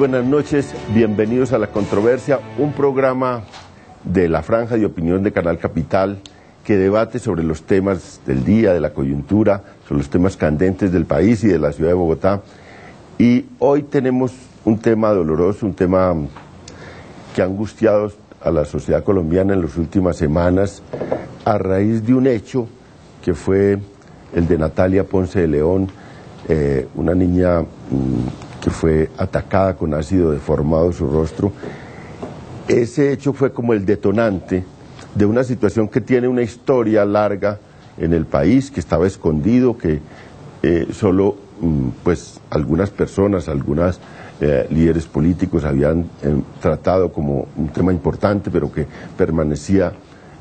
buenas noches, bienvenidos a La Controversia, un programa de la Franja de Opinión de Canal Capital que debate sobre los temas del día, de la coyuntura, sobre los temas candentes del país y de la ciudad de Bogotá. Y hoy tenemos un tema doloroso, un tema que ha angustiado a la sociedad colombiana en las últimas semanas a raíz de un hecho que fue el de Natalia Ponce de León, una niña que fue atacada con ácido deformado su rostro. Ese hecho fue como el detonante de una situación que tiene una historia larga en el país, que estaba escondido, que solo pues algunas personas, algunas líderes políticos habían tratado como un tema importante, pero que permanecía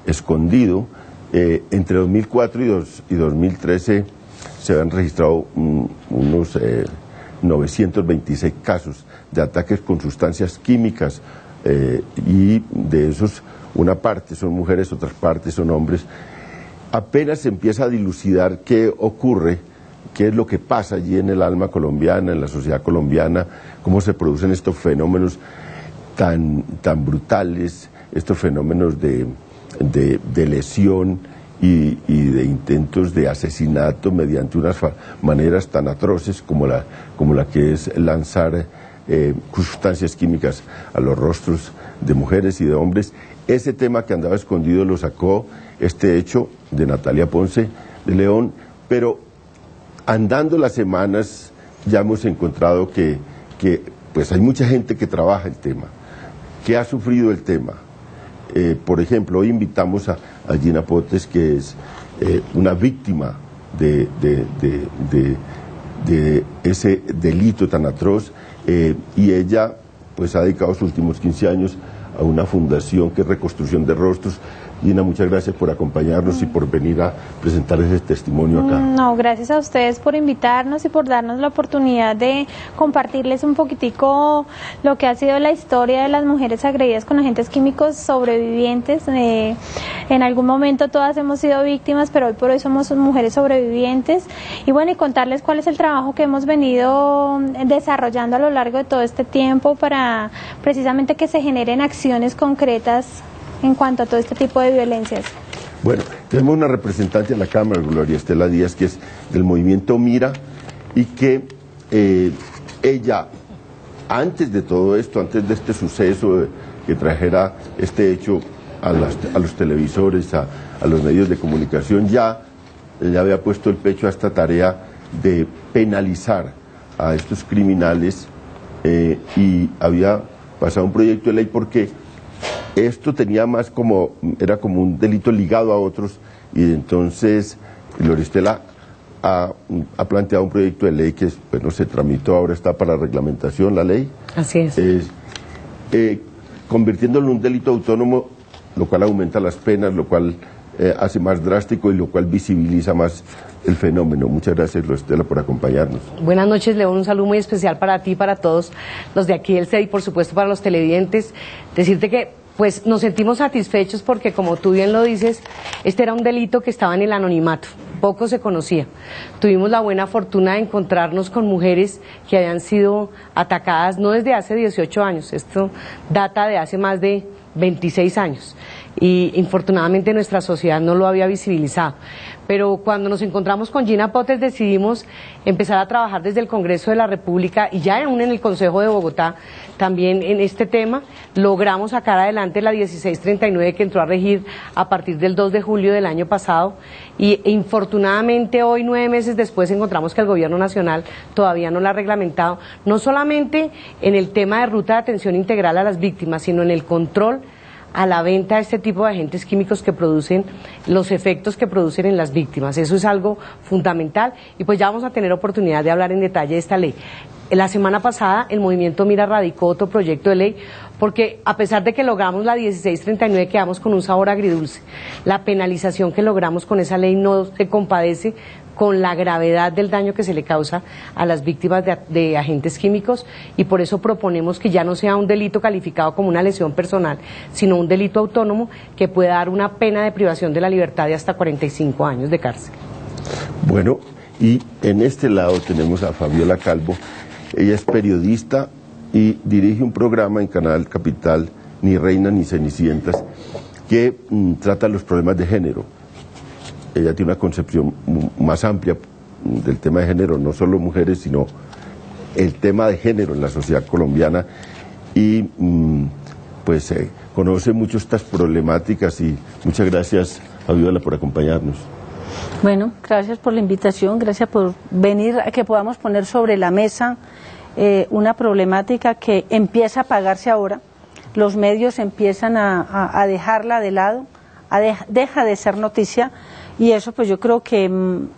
escondido. Entre 2004 y 2013 se habían registrado unos 926 casos de ataques con sustancias químicas, y de esos una parte son mujeres, otras partes son hombres. Apenas se empieza a dilucidar qué ocurre, qué es lo que pasa allí en el alma colombiana, en la sociedad colombiana, cómo se producen estos fenómenos tan brutales, estos fenómenos de lesión y de intentos de asesinato mediante unas maneras tan atroces como la que es lanzar sustancias químicas a los rostros de mujeres y de hombres. Ese tema que andaba escondido lo sacó este hecho de Natalia Ponce de León, pero andando las semanas ya hemos encontrado que pues hay mucha gente que trabaja el tema, que ha sufrido el tema. Por ejemplo, hoy invitamos a Gina Potes, que es una víctima de ese delito tan atroz, y ella pues ha dedicado sus últimos 15 años a una fundación que es Reconstrucción de Rostros. Gina, muchas gracias por acompañarnos y por venir a presentar ese testimonio acá. No, gracias a ustedes por invitarnos y por darnos la oportunidad de compartirles un poquitico lo que ha sido la historia de las mujeres agredidas con agentes químicos sobrevivientes. En algún momento todas hemos sido víctimas, pero hoy por hoy somos mujeres sobrevivientes. Y bueno, y contarles cuál es el trabajo que hemos venido desarrollando a lo largo de todo este tiempo para precisamente que se generen acciones concretas en cuanto a todo este tipo de violencias. Bueno, tenemos una representante en la Cámara, Gloria Estela Díaz, que es del movimiento Mira, y que ella, antes de todo esto, antes de este suceso que trajera este hecho a los televisores, a los medios de comunicación, ya había puesto el pecho a esta tarea de penalizar a estos criminales, y había pasado un proyecto de ley porque esto tenía más era como un delito ligado a otros, y entonces Gloria Estela ha planteado un proyecto de ley que bueno, se tramitó, ahora está para reglamentación la ley. Así es. Convirtiéndolo en un delito autónomo, lo cual aumenta las penas, lo cual hace más drástico y lo cual visibiliza más el fenómeno. Muchas gracias, Gloria Estela, por acompañarnos. Buenas noches, León, un saludo muy especial para ti, para todos los de aquí del CEDI y por supuesto para los televidentes. Decirte que pues nos sentimos satisfechos porque, como tú bien lo dices, este era un delito que estaba en el anonimato, poco se conocía. Tuvimos la buena fortuna de encontrarnos con mujeres que habían sido atacadas no desde hace 18 años, esto data de hace más de 26 años. Y infortunadamente nuestra sociedad no lo había visibilizado. Pero cuando nos encontramos con Gina Potes decidimos empezar a trabajar desde el Congreso de la República y ya en el Consejo de Bogotá también en este tema. Logramos sacar adelante la 1639 que entró a regir a partir del 2 de julio del año pasado y infortunadamente hoy, 9 meses después, encontramos que el Gobierno Nacional todavía no la ha reglamentado, no solamente en el tema de ruta de atención integral a las víctimas, sino en el control a la venta de este tipo de agentes químicos que producen los efectos que producen en las víctimas. Eso es algo fundamental y pues ya vamos a tener oportunidad de hablar en detalle de esta ley. La semana pasada el movimiento Mira radicó otro proyecto de ley porque a pesar de que logramos la 1639 quedamos con un sabor agridulce. La penalización que logramos con esa ley no se compadece con la gravedad del daño que se le causa a las víctimas de agentes químicos y por eso proponemos que ya no sea un delito calificado como una lesión personal, sino un delito autónomo que pueda dar una pena de privación de la libertad de hasta 45 años de cárcel. Bueno, y en este lado tenemos a Fabiola Calvo. Ella es periodista y dirige un programa en Canal Capital, Ni Reinas ni Cenicientas, que trata los problemas de género. Ella tiene una concepción más amplia del tema de género, no solo mujeres, sino el tema de género en la sociedad colombiana, y pues conoce mucho estas problemáticas. Y muchas gracias, Fabiola, por acompañarnos. Bueno, gracias por la invitación, gracias por venir a que podamos poner sobre la mesa una problemática que empieza a apagarse ahora. Los medios empiezan a dejarla de lado, deja de ser noticia, y eso pues yo creo que en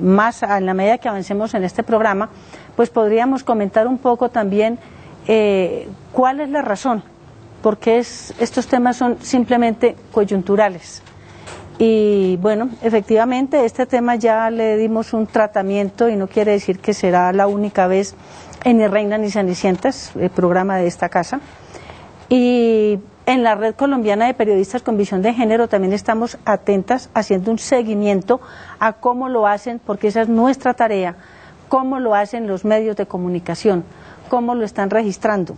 la medida que avancemos en este programa, pues podríamos comentar un poco también cuál es la razón, porque estos temas son simplemente coyunturales. Y bueno, efectivamente este tema ya le dimos un tratamiento, y no quiere decir que será la única vez en Ni Reinas ni Cenicientas, el programa de esta casa. Y en la Red Colombiana de Periodistas con Visión de Género también estamos atentas, haciendo un seguimiento a cómo lo hacen, porque esa es nuestra tarea, cómo lo hacen los medios de comunicación, cómo lo están registrando,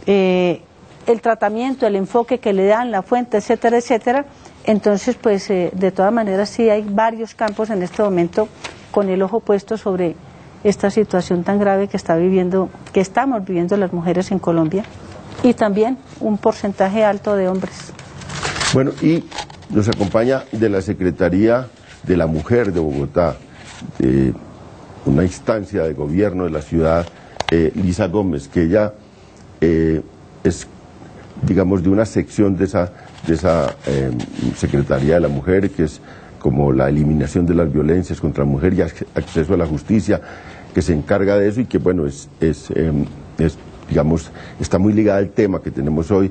el tratamiento, el enfoque que le dan, la fuente, etcétera, etcétera. Entonces, pues de todas maneras sí hay varios campos en este momento con el ojo puesto sobre esta situación tan grave que estamos viviendo las mujeres en Colombia, y también un porcentaje alto de hombres. Bueno, y nos acompaña de la Secretaría de la Mujer de Bogotá, una instancia de gobierno de la ciudad, Lisa Gómez, que ella es, digamos, de una sección de esa Secretaría de la Mujer, que es como la eliminación de las violencias contra la mujer y acceso a la justicia, que se encarga de eso, y que bueno, digamos, está muy ligada al tema que tenemos hoy.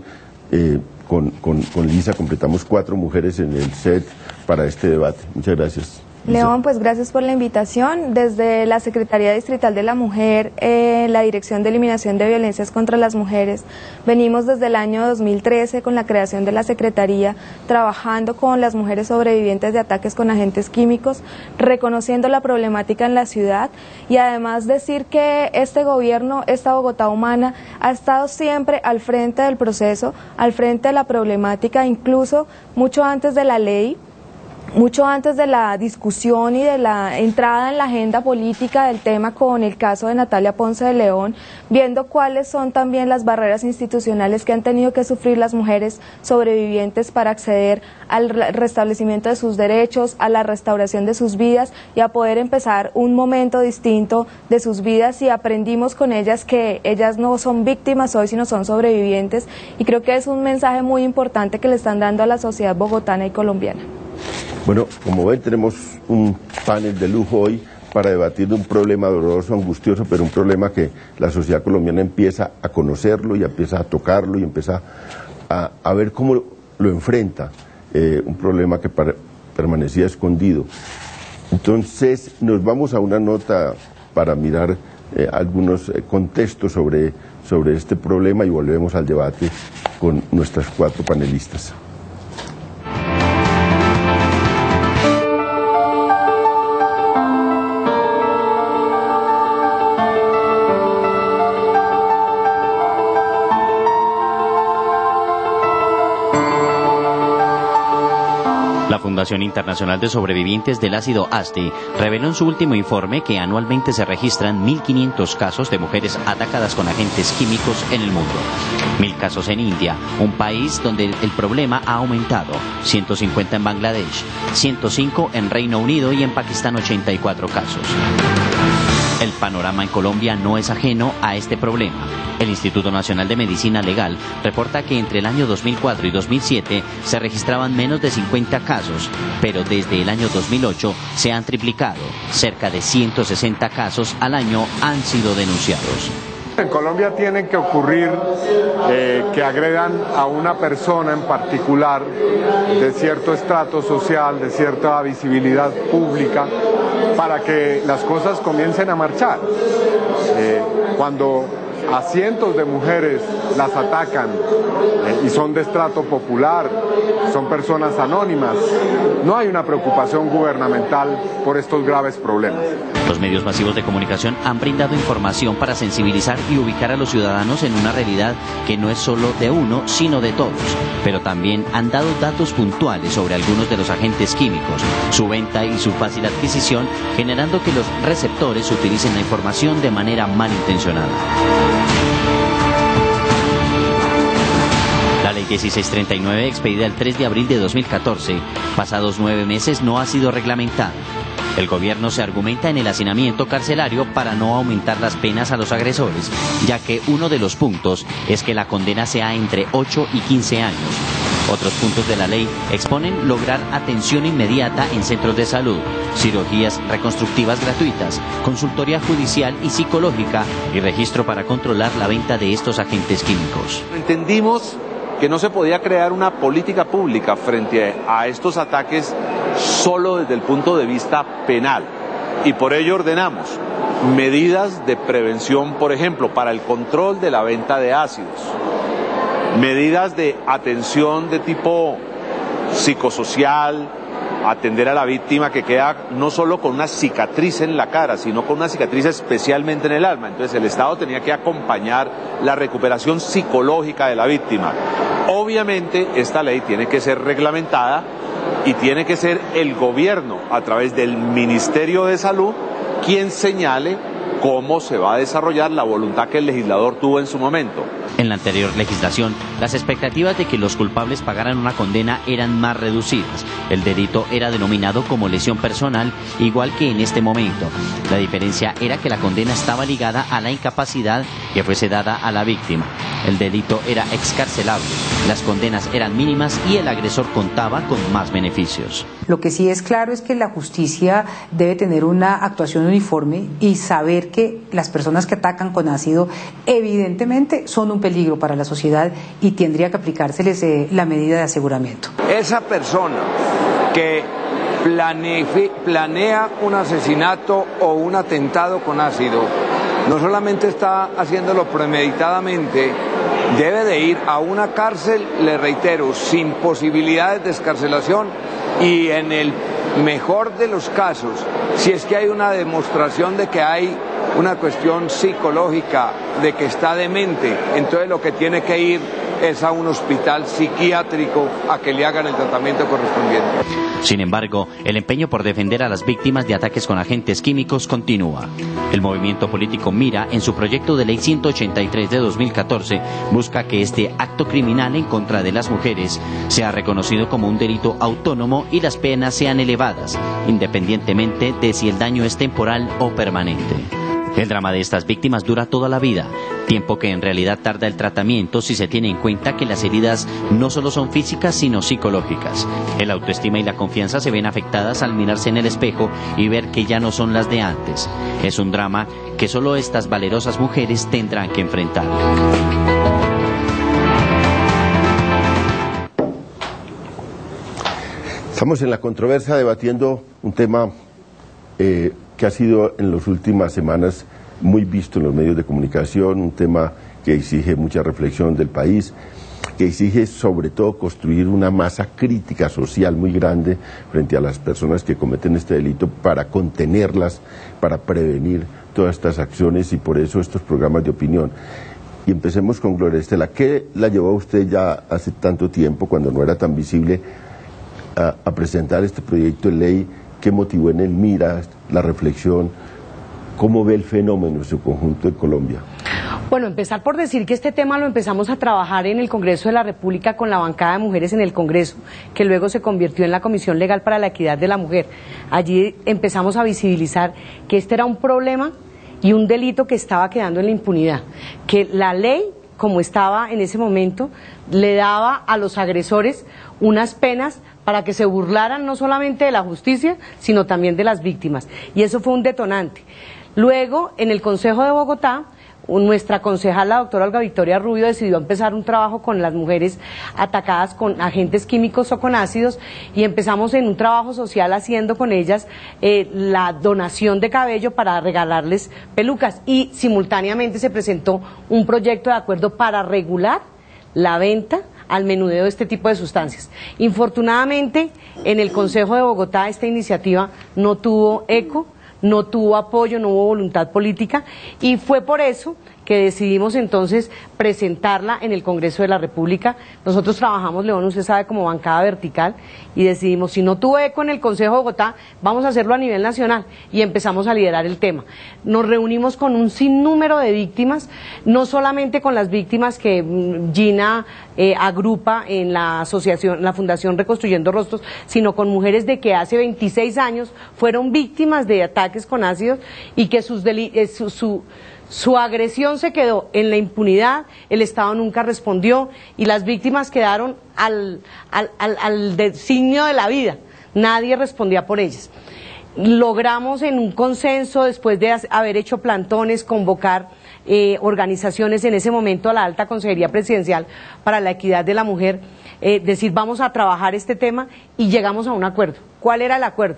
Con Lisa completamos 4 mujeres en el set para este debate. Muchas gracias, Lisa. León, pues gracias por la invitación. Desde la Secretaría Distrital de la Mujer, la Dirección de Eliminación de Violencias contra las Mujeres, venimos desde el año 2013 con la creación de la Secretaría, trabajando con las mujeres sobrevivientes de ataques con agentes químicos, reconociendo la problemática en la ciudad, y además decir que este gobierno, esta Bogotá humana, ha estado siempre al frente del proceso, al frente de la problemática, incluso mucho antes de la ley, mucho antes de la discusión y de la entrada en la agenda política del tema, con el caso de Natalia Ponce de León, viendo cuáles son también las barreras institucionales que han tenido que sufrir las mujeres sobrevivientes para acceder al restablecimiento de sus derechos, a la restauración de sus vidas y a poder empezar un momento distinto de sus vidas. Y aprendimos con ellas que ellas no son víctimas hoy, sino son sobrevivientes, y creo que es un mensaje muy importante que le están dando a la sociedad bogotana y colombiana. Bueno, como ven, tenemos un panel de lujo hoy para debatir un problema doloroso, angustioso, pero un problema que la sociedad colombiana empieza a conocerlo y empieza a tocarlo y empieza a ver cómo lo enfrenta, un problema que permanecía escondido. Entonces nos vamos a una nota para mirar algunos contextos sobre este problema, y volvemos al debate con nuestras 4 panelistas. La Fundación Internacional de Sobrevivientes del Ácido ASTI reveló en su último informe que anualmente se registran 1.500 casos de mujeres atacadas con agentes químicos en el mundo. 1.000 casos en India, un país donde el problema ha aumentado, 150 en Bangladesh, 105 en Reino Unido y en Pakistán 84 casos. El panorama en Colombia no es ajeno a este problema. El Instituto Nacional de Medicina Legal reporta que entre el año 2004 y 2007 se registraban menos de 50 casos, pero desde el año 2008 se han triplicado. Cerca de 160 casos al año han sido denunciados. En Colombia tiene que ocurrir que agredan a una persona en particular de cierto estrato social, de cierta visibilidad pública, para que las cosas comiencen a marchar. Cuando a cientos de mujeres las atacan y son de estrato popular, son personas anónimas, no hay una preocupación gubernamental por estos graves problemas. Los medios masivos de comunicación han brindado información para sensibilizar y ubicar a los ciudadanos en una realidad que no es solo de uno, sino de todos. Pero también han dado datos puntuales sobre algunos de los agentes químicos, su venta y su fácil adquisición, generando que los receptores utilicen la información de manera malintencionada. La ley 1639, expedida el 3 de abril de 2014, pasados 9 meses, no ha sido reglamentada. El gobierno se argumenta en el hacinamiento carcelario para no aumentar las penas a los agresores, ya que uno de los puntos es que la condena sea entre 8 y 15 años. Otros puntos de la ley exponen lograr atención inmediata en centros de salud, cirugías reconstructivas gratuitas, consultoría judicial y psicológica y registro para controlar la venta de estos agentes químicos. Entendimos que no se podía crear una política pública frente a estos ataques solo desde el punto de vista penal, y por ello ordenamos medidas de prevención, por ejemplo, para el control de la venta de ácidos, medidas de atención de tipo psicosocial, atender a la víctima que queda no solo con una cicatriz en la cara, sino con una cicatriz especialmente en el alma. Entonces el Estado tenía que acompañar la recuperación psicológica de la víctima. Obviamente esta ley tiene que ser reglamentada y tiene que ser el gobierno, a través del Ministerio de Salud, quien señale cómo se va a desarrollar la voluntad que el legislador tuvo en su momento. En la anterior legislación, las expectativas de que los culpables pagaran una condena eran más reducidas. El delito era denominado como lesión personal, igual que en este momento. La diferencia era que la condena estaba ligada a la incapacidad que fuese dada a la víctima. El delito era excarcelable, las condenas eran mínimas y el agresor contaba con más beneficios. Lo que sí es claro es que la justicia debe tener una actuación uniforme y saber que las personas que atacan con ácido evidentemente son un peligro para la sociedad y tendría que aplicárseles la medida de aseguramiento. Esa persona que planea un asesinato o un atentado con ácido no solamente está haciéndolo premeditadamente, debe de ir a una cárcel, le reitero, sin posibilidades de excarcelación, y en el mejor de los casos, si es que hay una demostración de que hay una cuestión psicológica, de que está demente, entonces lo que tiene que ir es a un hospital psiquiátrico a que le hagan el tratamiento correspondiente. Sin embargo, el empeño por defender a las víctimas de ataques con agentes químicos continúa. El movimiento político Mira, en su proyecto de ley 183 de 2014, busca que este acto criminal en contra de las mujeres sea reconocido como un delito autónomo y las penas sean elevadas, independientemente de si el daño es temporal o permanente. El drama de estas víctimas dura toda la vida, tiempo que en realidad tarda el tratamiento si se tiene en cuenta que las heridas no solo son físicas sino psicológicas. El autoestima y la confianza se ven afectadas al mirarse en el espejo y ver que ya no son las de antes. Es un drama que solo estas valerosas mujeres tendrán que enfrentar. Estamos en la controversia debatiendo un tema que ha sido en las últimas semanas muy visto en los medios de comunicación, un tema que exige mucha reflexión del país, que exige sobre todo construir una masa crítica social muy grande frente a las personas que cometen este delito para contenerlas, para prevenir todas estas acciones, y por eso estos programas de opinión. Y empecemos con Gloria Estela. ¿Qué la llevó a usted ya hace tanto tiempo, cuando no era tan visible, a presentar este proyecto de ley? ¿Qué motivó en él Mira la reflexión? ¿Cómo ve el fenómeno en su conjunto en Colombia? Bueno, empezar por decir que este tema lo empezamos a trabajar en el Congreso de la República con la bancada de mujeres en el Congreso, que luego se convirtió en la Comisión Legal para la Equidad de la Mujer. Allí empezamos a visibilizar que este era un problema y un delito que estaba quedando en la impunidad, que la ley, como estaba en ese momento, le daba a los agresores unas penas para que se burlaran no solamente de la justicia, sino también de las víctimas. Y eso fue un detonante. Luego, en el Consejo de Bogotá, nuestra concejal, la doctora Olga Victoria Rubio, decidió empezar un trabajo con las mujeres atacadas con agentes químicos o con ácidos, y empezamos en un trabajo social haciendo con ellas la donación de cabello para regalarles pelucas, y simultáneamente se presentó un proyecto de acuerdo para regular la venta al menudeo de este tipo de sustancias. Infortunadamente, en el Consejo de Bogotá esta iniciativa no tuvo eco, no tuvo apoyo, no hubo voluntad política, y fue por eso que decidimos entonces presentarla en el Congreso de la República. Nosotros trabajamos, León, usted sabe, como bancada vertical, y decidimos, si no tuvo eco en el Consejo de Bogotá, vamos a hacerlo a nivel nacional, y empezamos a liderar el tema. Nos reunimos con un sinnúmero de víctimas, no solamente con las víctimas que Gina agrupa en la asociación, la Fundación Reconstruyendo Rostros, sino con mujeres de que hace 26 años fueron víctimas de ataques con ácidos y que su agresión se quedó en la impunidad, el Estado nunca respondió y las víctimas quedaron al designio de la vida, nadie respondía por ellas. Logramos en un consenso, después de haber hecho plantones, convocar organizaciones, en ese momento a la Alta Consejería Presidencial para la Equidad de la Mujer, decir vamos a trabajar este tema, y llegamos a un acuerdo. ¿Cuál era el acuerdo?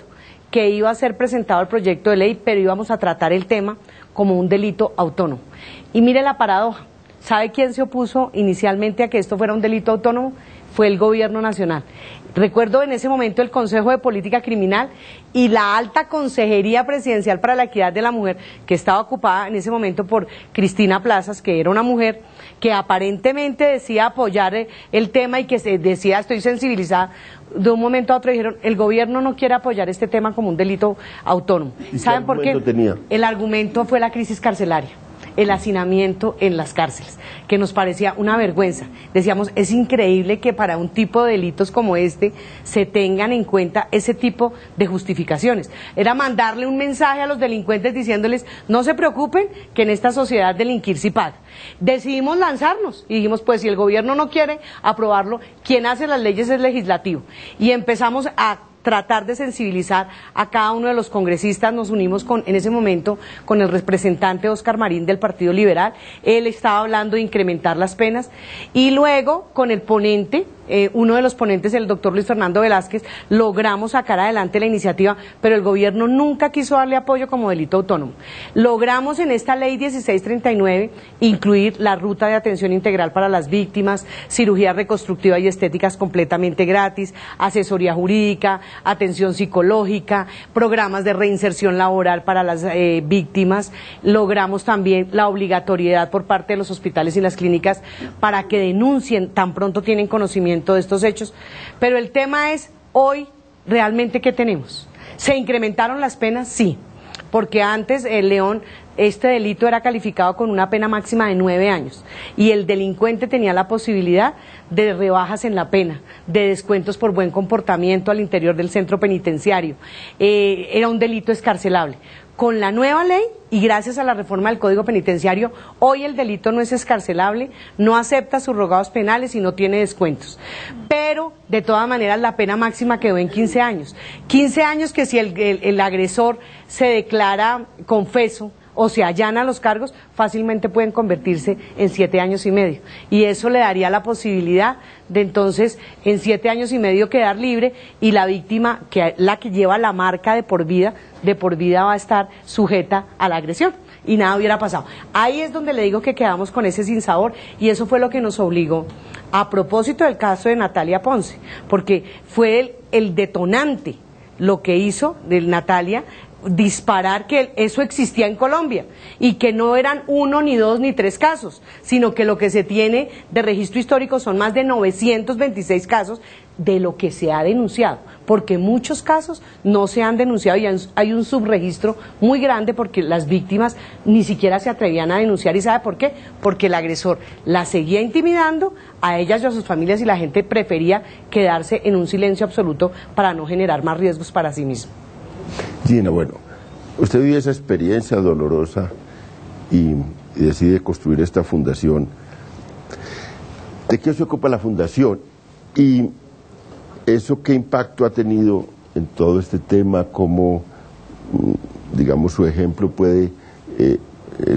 Que iba a ser presentado el proyecto de ley, pero íbamos a tratar el tema como un delito autónomo. Y mire la paradoja, ¿sabe quién se opuso inicialmente a que esto fuera un delito autónomo? Fue el Gobierno Nacional. Recuerdo en ese momento el Consejo de Política Criminal y la Alta Consejería Presidencial para la Equidad de la Mujer, que estaba ocupada en ese momento por Cristina Plazas, que era una mujer que aparentemente decía apoyar el tema y que decía estoy sensibilizada. De un momento a otro dijeron, el gobierno no quiere apoyar este tema como un delito autónomo. ¿Saben por qué? El argumento fue la crisis carcelaria, el hacinamiento en las cárceles, que nos parecía una vergüenza. Decíamos, es increíble que para un tipo de delitos como este se tengan en cuenta ese tipo de justificaciones. Era mandarle un mensaje a los delincuentes diciéndoles, no se preocupen, que en esta sociedad delinquir sí paga. Decidimos lanzarnos y dijimos, pues si el gobierno no quiere aprobarlo, quien hace las leyes es legislativo. Y empezamos a tratar de sensibilizar a cada uno de los congresistas. Nos unimos en ese momento con el representante Oscar Marín del Partido Liberal, él estaba hablando de incrementar las penas, y luego con el ponente, uno de los ponentes, el doctor Luis Fernando Velázquez, logramos sacar adelante la iniciativa, pero el gobierno nunca quiso darle apoyo como delito autónomo. Logramos en esta ley 1639 incluir la ruta de atención integral para las víctimas, cirugía reconstructiva y estéticas completamente gratis, asesoría jurídica, atención psicológica, programas de reinserción laboral para las víctimas. Logramos también la obligatoriedad por parte de los hospitales y las clínicas para que denuncien tan pronto tienen conocimiento de estos hechos. Pero el tema es, hoy, ¿realmente qué tenemos? ¿Se incrementaron las penas? Sí, porque antes, León, este delito era calificado con una pena máxima de 9 años y el delincuente tenía la posibilidad de rebajas en la pena, de descuentos por buen comportamiento al interior del centro penitenciario. Era un delito excarcelable. Con la nueva ley y gracias a la reforma del Código Penitenciario, hoy el delito no es excarcelable, no acepta subrogados penales y no tiene descuentos. Pero, de todas maneras, la pena máxima quedó en 15 años. 15 años que si el agresor se declara confeso o se allana los cargos, fácilmente pueden convertirse en 7 años y medio. Y eso le daría la posibilidad de entonces en 7 años y medio quedar libre, y la víctima, que la que lleva la marca de por vida va a estar sujeta a la agresión y nada hubiera pasado. Ahí es donde le digo que quedamos con ese sinsabor, y eso fue lo que nos obligó, a propósito del caso de Natalia Ponce, porque fue el detonante lo que hizo de Natalia disparar que eso existía en Colombia y que no eran 1, ni 2, ni 3 casos, sino que lo que se tiene de registro histórico son más de 926 casos de lo que se ha denunciado, porque muchos casos no se han denunciado y hay un subregistro muy grande porque las víctimas ni siquiera se atrevían a denunciar. ¿Y sabe por qué? Porque el agresor las seguía intimidando a ellas y a sus familias y la gente prefería quedarse en un silencio absoluto para no generar más riesgos para sí mismo. Gina, bueno, usted vive esa experiencia dolorosa y decide construir esta fundación. ¿De qué se ocupa la fundación? Y eso, ¿qué impacto ha tenido en todo este tema? ¿Cómo, digamos, su ejemplo puede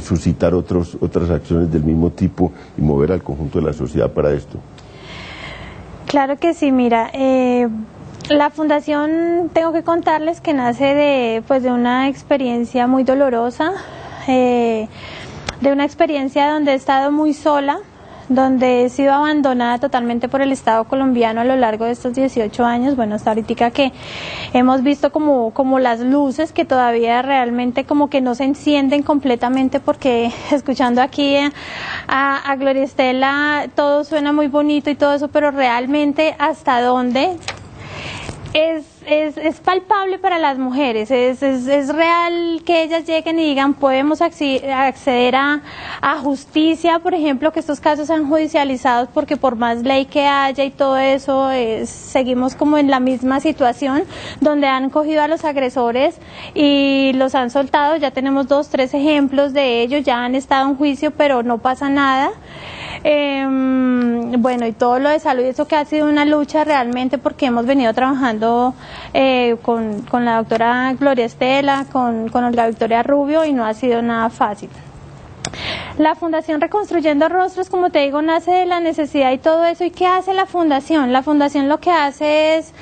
suscitar otras acciones del mismo tipo y mover al conjunto de la sociedad para esto? Claro que sí, mira, la fundación, tengo que contarles que nace de una experiencia muy dolorosa, de una experiencia donde he estado muy sola, donde he sido abandonada totalmente por el Estado colombiano a lo largo de estos 18 años. Bueno, hasta ahorita que hemos visto como las luces que todavía realmente como que no se encienden completamente, porque escuchando aquí a Gloria Estela todo suena muy bonito y todo eso, pero realmente hasta dónde es palpable para las mujeres, es real que ellas lleguen y digan podemos acceder a justicia, por ejemplo, que estos casos sean judicializados, porque por más ley que haya y todo eso, seguimos como en la misma situación, donde han cogido a los agresores y los han soltado. Ya tenemos 2, 3 ejemplos de ellos, ya han estado en juicio, pero no pasa nada. Bueno, y todo lo de salud, eso que ha sido una lucha realmente, porque hemos venido trabajando con la doctora Gloria Estela, con Olga Victoria Rubio, y no ha sido nada fácil. La Fundación Reconstruyendo Rostros, como te digo, nace de la necesidad y todo eso. ¿Y qué hace la Fundación? La Fundación lo que hace es,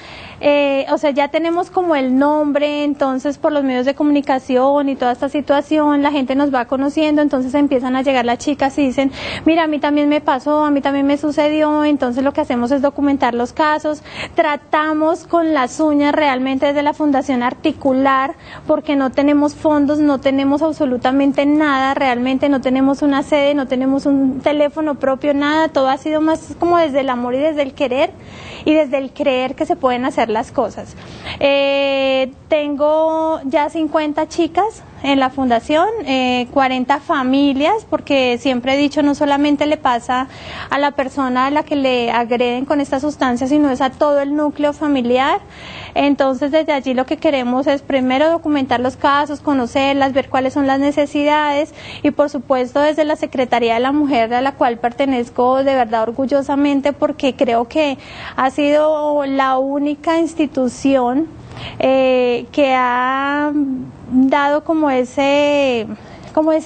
o sea, ya tenemos como el nombre, entonces por los medios de comunicación y toda esta situación, la gente nos va conociendo, entonces empiezan a llegar las chicas y dicen, mira, a mí también me pasó, a mí también me sucedió. Entonces lo que hacemos es documentar los casos, tratamos con las uñas realmente desde la Fundación articular, porque no tenemos fondos, no tenemos absolutamente nada, realmente no tenemos una sede, no tenemos un teléfono propio, nada, todo ha sido más como desde el amor y desde el querer y desde el creer que se pueden hacer las cosas. Tengo ya 50 chicas en la fundación, 40 familias, porque siempre he dicho, no solamente le pasa a la persona a la que le agreden con esta sustancia, sino es a todo el núcleo familiar. Entonces desde allí lo que queremos es primero documentar los casos, conocerlas, ver cuáles son las necesidades, y por supuesto desde la Secretaría de la Mujer, a la cual pertenezco de verdad orgullosamente, porque creo que ha sido la única institución que ha dado como ese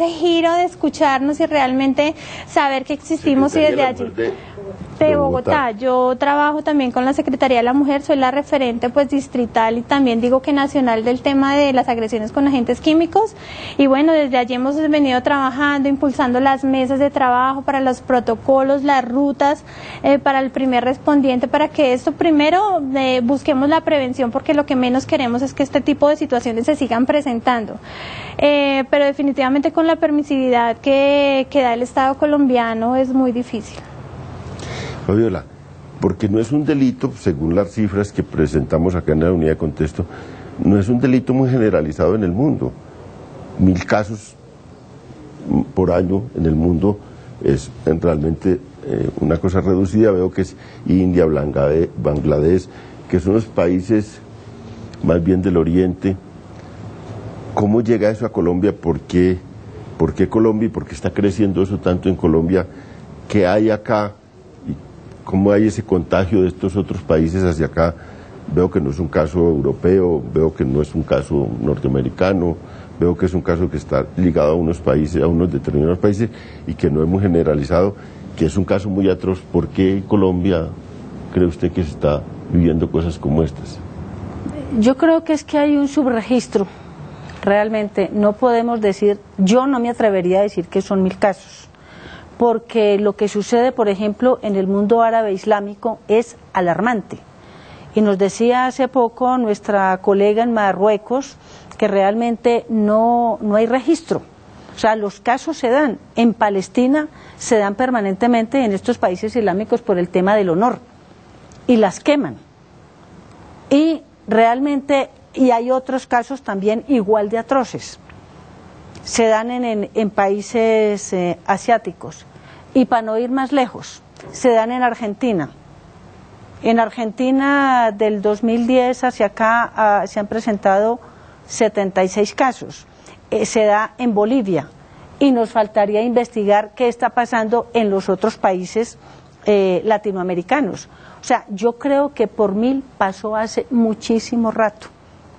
giro de escucharnos y realmente saber que existimos. Y desde allí de Bogotá. Yo trabajo también con la Secretaría de la Mujer, soy la referente pues distrital y también digo que nacional del tema de las agresiones con agentes químicos. Y bueno, desde allí hemos venido trabajando, impulsando las mesas de trabajo para los protocolos, las rutas para el primer respondiente, para que esto primero busquemos la prevención, porque lo que menos queremos es que este tipo de situaciones se sigan presentando. Pero definitivamente con la permisividad que da el Estado colombiano es muy difícil. Fabiola, porque no es un delito, según las cifras que presentamos acá en la unidad de contexto, no es un delito muy generalizado en el mundo. 1000 casos por año en el mundo es realmente una cosa reducida. Veo que es India, Bangladesh, que son los países más bien del oriente. ¿Cómo llega eso a Colombia? ¿Por qué Colombia y por qué está creciendo eso tanto en Colombia? ¿Qué hay acá? ¿Cómo hay ese contagio de estos otros países hacia acá? Veo que no es un caso europeo, veo que no es un caso norteamericano, veo que es un caso que está ligado a unos países, a unos determinados países, y que no es muy generalizado, que es un caso muy atroz. ¿Por qué Colombia cree usted que se está viviendo cosas como estas? Yo creo que es que hay un subregistro. Realmente no podemos decir, yo no me atrevería a decir que son 1000 casos. Porque lo que sucede, por ejemplo, en el mundo árabe islámico es alarmante. Y nos decía hace poco nuestra colega en Marruecos que realmente no hay registro. O sea, los casos se dan. En Palestina se dan permanentemente en estos países islámicos por el tema del honor. Y las queman. Y realmente, y hay otros casos también igual de atroces. Se dan en países asiáticos. Y para no ir más lejos, se dan en Argentina. En Argentina del 2010 hacia acá se han presentado 76 casos. Se da en Bolivia. Y nos faltaría investigar qué está pasando en los otros países latinoamericanos. O sea, yo creo que por 1000 pasó hace muchísimo rato,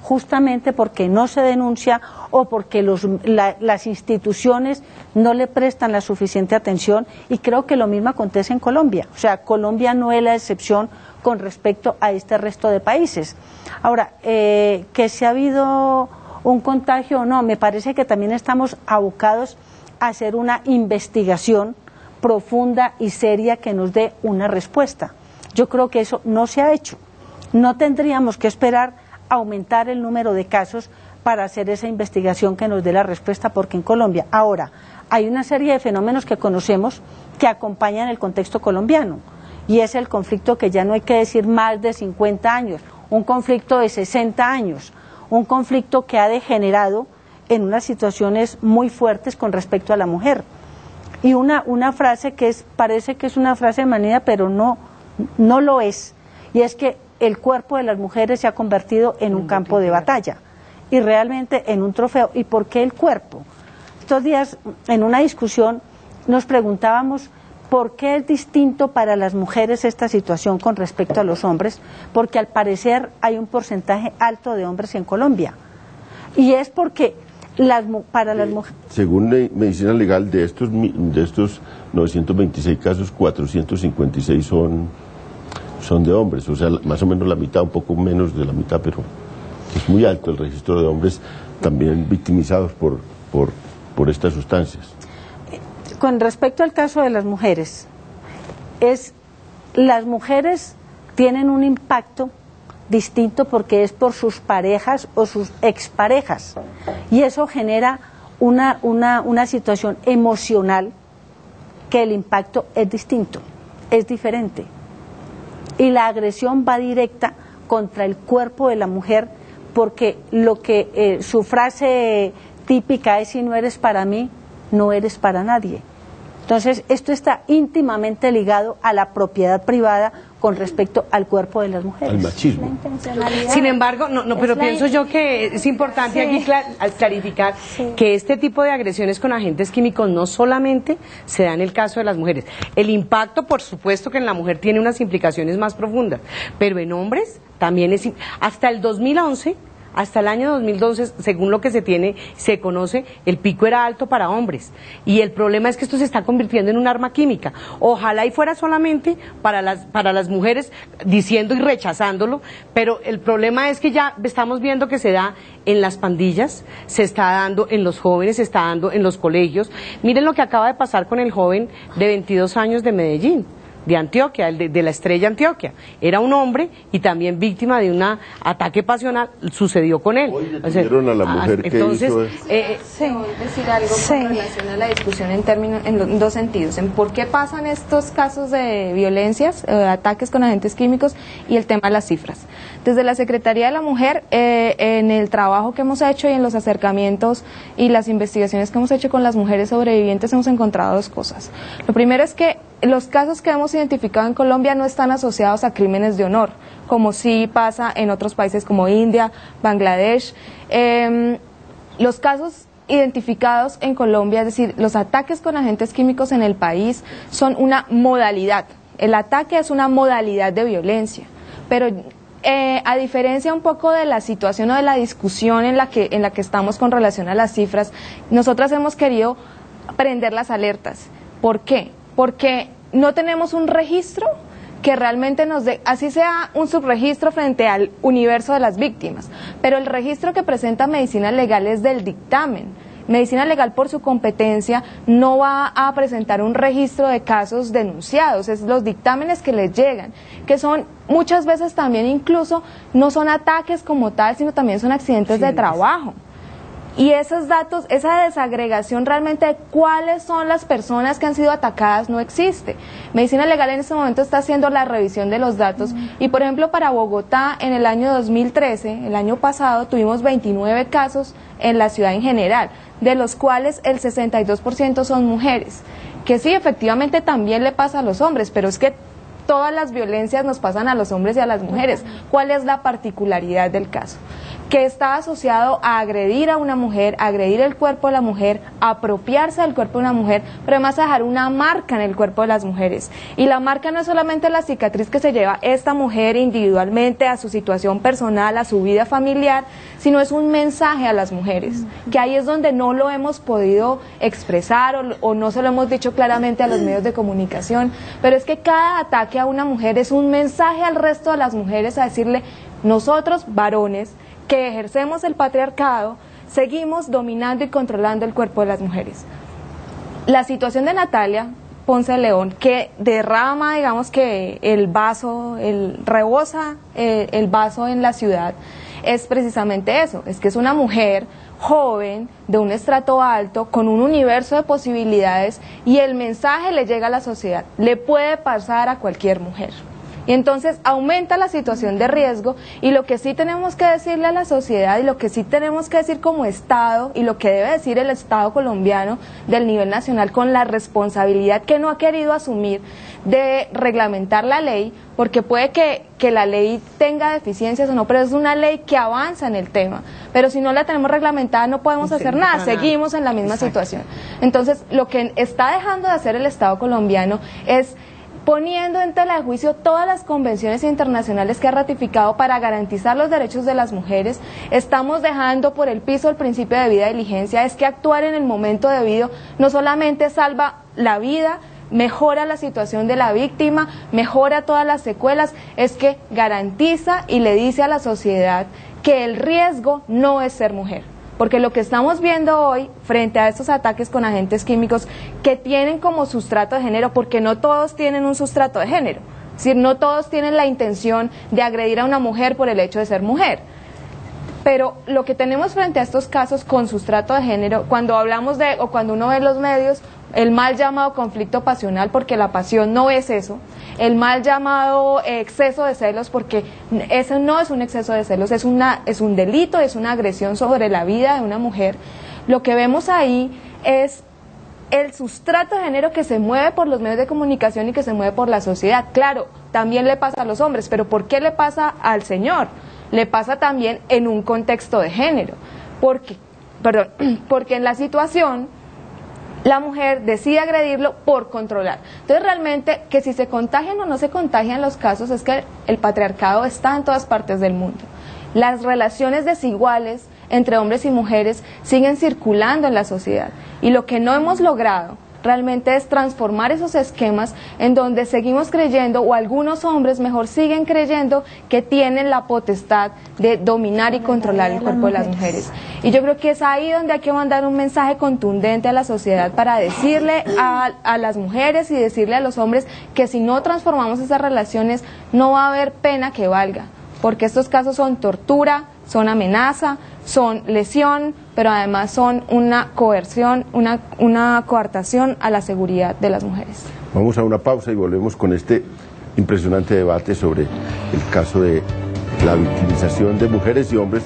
justamente porque no se denuncia o porque las instituciones no le prestan la suficiente atención, y creo que lo mismo acontece en Colombia. O sea, Colombia no es la excepción con respecto a este resto de países. Ahora, que si ha habido un contagio o no, me parece que también estamos abocados a hacer una investigación profunda y seria que nos dé una respuesta. Yo creo que eso no se ha hecho. No tendríamos que esperar a aumentar el número de casos para hacer esa investigación que nos dé la respuesta, porque en Colombia ahora hay una serie de fenómenos que conocemos que acompañan el contexto colombiano, y es el conflicto que ya no hay que decir más de 50 años, un conflicto de 60 años, un conflicto que ha degenerado en unas situaciones muy fuertes con respecto a la mujer. Y una frase que parece que es una frase manida, pero no lo es, y es que el cuerpo de las mujeres se ha convertido en un campo de batalla y realmente en un trofeo. ¿Y por qué el cuerpo? Estos días en una discusión nos preguntábamos ¿por qué es distinto para las mujeres esta situación con respecto a los hombres? Porque al parecer hay un porcentaje alto de hombres en Colombia, y es porque para las mujeres... Según Medicina Legal, de estos 926 casos, 456 son de hombres, o sea, más o menos la mitad, un poco menos de la mitad, pero es muy alto el registro de hombres también victimizados por estas sustancias. Con respecto al caso de las mujeres, las mujeres tienen un impacto distinto porque es por sus parejas o sus exparejas, y eso genera una situación emocional que el impacto es distinto, es diferente, y la agresión va directa contra el cuerpo de la mujer, porque su frase típica es: si no eres para mí, no eres para nadie. Entonces, esto está íntimamente ligado a la propiedad privada con respecto al cuerpo de las mujeres. Al machismo. Sin embargo, pero pienso yo que es importante aquí clarificar que este tipo de agresiones con agentes químicos no solamente se da en el caso de las mujeres. El impacto, por supuesto, que en la mujer tiene unas implicaciones más profundas, pero en hombres también es... Hasta el 2011... Hasta el año 2012, según lo que se conoce, el pico era alto para hombres. Y el problema es que esto se está convirtiendo en un arma química. Ojalá y fuera solamente para las mujeres, diciendo y rechazándolo, pero el problema es que ya estamos viendo que se da en las pandillas, se está dando en los jóvenes, se está dando en los colegios. Miren lo que acaba de pasar con el joven de 22 años de Medellín, de Antioquia, de la Estrella Antioquia. Era un hombre y también víctima de un ataque pasional, sucedió con él. Hoy detuvieron a la mujer que hizo eso. Decir algo con relación a la discusión en dos sentidos, en por qué pasan estos casos de violencias, ataques con agentes químicos, y el tema de las cifras. Desde la Secretaría de la Mujer, en el trabajo que hemos hecho y en los acercamientos y las investigaciones que hemos hecho con las mujeres sobrevivientes, hemos encontrado dos cosas. Lo primero es que los casos que hemos identificado en Colombia no están asociados a crímenes de honor, como sí pasa en otros países como India, Bangladesh. Los casos identificados en Colombia, es decir, los ataques con agentes químicos en el país, son una modalidad. El ataque es una modalidad de violencia, pero a diferencia un poco de la situación o de la discusión en la que estamos con relación a las cifras, nosotras hemos querido prender las alertas. ¿Por qué? Porque no tenemos un registro que realmente nos dé, así sea un subregistro frente al universo de las víctimas, pero el registro que presenta Medicina Legal es del dictamen. Medicina Legal, por su competencia, no va a presentar un registro de casos denunciados, es los dictámenes que les llegan, que son muchas veces también incluso no son ataques como tal, sino también son accidentes de trabajo. Y esos datos, esa desagregación realmente de cuáles son las personas que han sido atacadas no existe. Medicina Legal en este momento está haciendo la revisión de los datos y, por ejemplo, para Bogotá en el año 2013, el año pasado, tuvimos 29 casos en la ciudad en general, de los cuales el 62% son mujeres, que sí, efectivamente también le pasa a los hombres, pero es que todas las violencias nos pasan a los hombres y a las mujeres. ¿Cuál es la particularidad del caso? Que está asociado a agredir a una mujer, agredir el cuerpo de la mujer, apropiarse del cuerpo de una mujer, pero además a dejar una marca en el cuerpo de las mujeres. Y la marca no es solamente la cicatriz que se lleva esta mujer individualmente a su situación personal, a su vida familiar, sino es un mensaje a las mujeres, que ahí es donde no lo hemos podido expresar o no se lo hemos dicho claramente a los medios de comunicación, pero es que cada ataque a una mujer es un mensaje al resto de las mujeres a decirle: nosotros, varones, que ejercemos el patriarcado, seguimos dominando y controlando el cuerpo de las mujeres. La situación de Natalia Ponce de León, que derrama, digamos que el vaso, rebosa el vaso en la ciudad, es precisamente eso, es que es una mujer joven, de un estrato alto, con un universo de posibilidades, y el mensaje le llega a la sociedad, le puede pasar a cualquier mujer. Y entonces aumenta la situación de riesgo, y lo que sí tenemos que decirle a la sociedad, y lo que sí tenemos que decir como Estado, y lo que debe decir el Estado colombiano del nivel nacional con la responsabilidad que no ha querido asumir de reglamentar la ley, porque puede que la ley tenga deficiencias o no, pero es una ley que avanza en el tema. Pero si no la tenemos reglamentada no podemos hacer nada, seguimos en la misma situación. Entonces lo que está dejando de hacer el Estado colombiano es poniendo en tela de juicio todas las convenciones internacionales que ha ratificado para garantizar los derechos de las mujeres. Estamos dejando por el piso el principio de vida y diligencia. Es que actuar en el momento debido no solamente salva la vida, mejora la situación de la víctima, mejora todas las secuelas, es que garantiza y le dice a la sociedad que el riesgo no es ser mujer. Porque lo que estamos viendo hoy frente a estos ataques con agentes químicos que tienen como sustrato de género, porque no todos tienen un sustrato de género, es decir, no todos tienen la intención de agredir a una mujer por el hecho de ser mujer. Pero lo que tenemos frente a estos casos con sustrato de género, cuando hablamos de, o cuando uno ve en los medios, el mal llamado conflicto pasional, porque la pasión no es eso, el mal llamado exceso de celos, porque eso no es un exceso de celos, es un delito, es una agresión sobre la vida de una mujer. Lo que vemos ahí es el sustrato de género que se mueve por los medios de comunicación y que se mueve por la sociedad. Claro, también le pasa a los hombres, pero ¿por qué le pasa al señor? Le pasa también en un contexto de género, porque en la situación la mujer decide agredirlo por controlar. Entonces realmente que si se contagian o no se contagian los casos es que el patriarcado está en todas partes del mundo. Las relaciones desiguales entre hombres y mujeres siguen circulando en la sociedad, y lo que no hemos logrado realmente es transformar esos esquemas en donde seguimos creyendo, o algunos hombres mejor siguen creyendo, que tienen la potestad de dominar y controlar el cuerpo de las mujeres. Y yo creo que es ahí donde hay que mandar un mensaje contundente a la sociedad para decirle a las mujeres y decirle a los hombres que si no transformamos esas relaciones no va a haber pena que valga, porque estos casos son tortura, son amenaza, son lesión, pero además son una coerción, una coartación a la seguridad de las mujeres. Vamos a una pausa y volvemos con este impresionante debate sobre el caso de la victimización de mujeres y hombres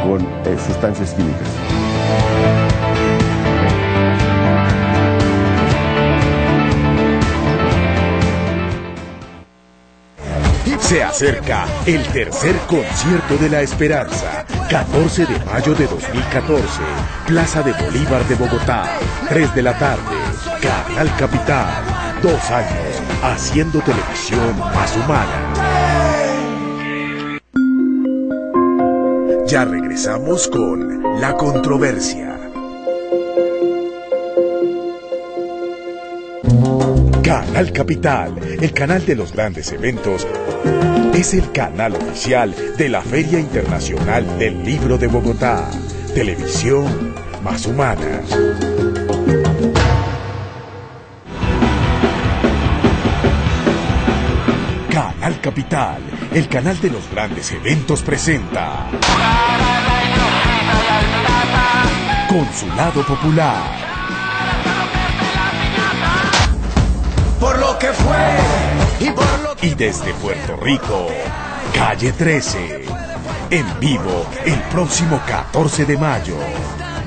con sustancias químicas. Se acerca el tercer concierto de la esperanza, 14 de mayo de 2014, Plaza de Bolívar de Bogotá, 3 de la tarde, Canal Capital, 2 años haciendo televisión más humana. Ya regresamos con La Controversia. Canal Capital, el canal de los grandes eventos, es el canal oficial de la Feria Internacional del Libro de Bogotá. Televisión más humana. Canal Capital, el canal de los grandes eventos, presenta Consulado Popular. Por lo que fue y por lo que... Y desde Puerto Rico, Calle 13, en vivo el próximo 14 de mayo,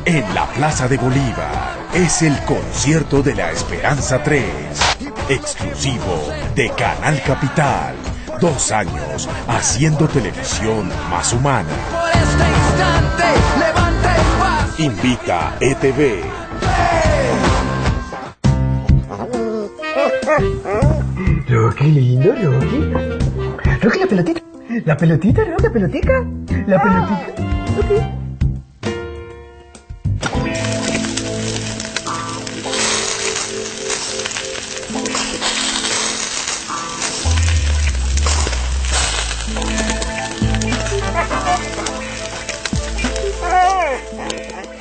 en la Plaza de Bolívar, es el concierto de la Esperanza 3, exclusivo de Canal Capital, 2 años haciendo televisión más humana. Por este instante, levanta el paso. Invita ETV. Rocky, lindo, Rocky. Rocky, la pelotita. La pelotita, Rocky, la pelotica. La pelotita. Rocky.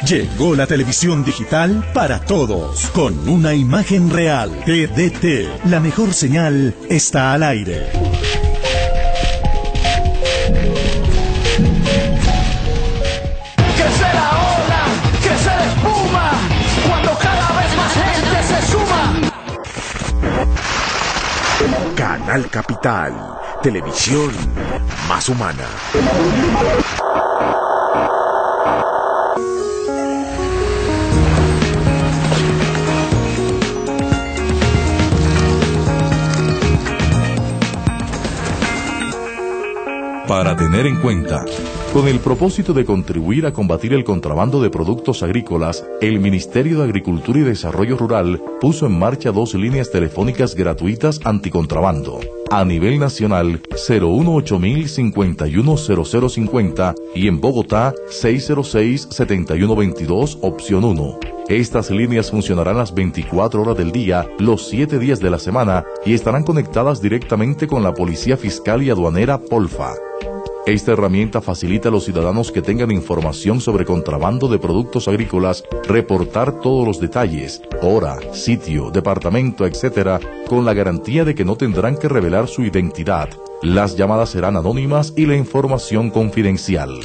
Llegó la televisión digital para todos, con una imagen real. TDT, la mejor señal está al aire. Crece la ola, crece la espuma, cuando cada vez más gente se suma. Canal Capital, televisión más humana. Para tener en cuenta, con el propósito de contribuir a combatir el contrabando de productos agrícolas, el Ministerio de Agricultura y Desarrollo Rural puso en marcha 2 líneas telefónicas gratuitas anticontrabando. A nivel nacional, 018-051-0050 y en Bogotá, 606-7122, opción 1. Estas líneas funcionarán las 24 horas del día, los 7 días de la semana y estarán conectadas directamente con la Policía Fiscal y Aduanera Polfa. Esta herramienta facilita a los ciudadanos que tengan información sobre contrabando de productos agrícolas reportar todos los detalles, hora, sitio, departamento, etc., con la garantía de que no tendrán que revelar su identidad. Las llamadas serán anónimas y la información confidencial.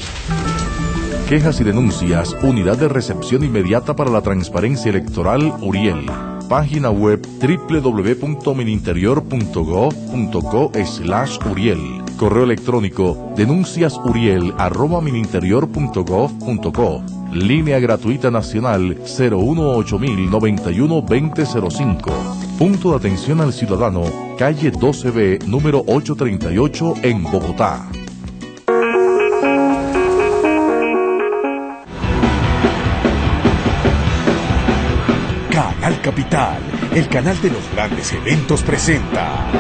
Quejas y denuncias, Unidad de Recepción Inmediata para la Transparencia Electoral, Uriel. Página web www.mininterior.gov.co/Uriel. Correo electrónico denunciasuriel@mininterior.gov.co. Línea gratuita nacional 018-091-2005. Punto de atención al ciudadano, calle 12B, número 838 en Bogotá. Canal Capital, el canal de los grandes eventos, presenta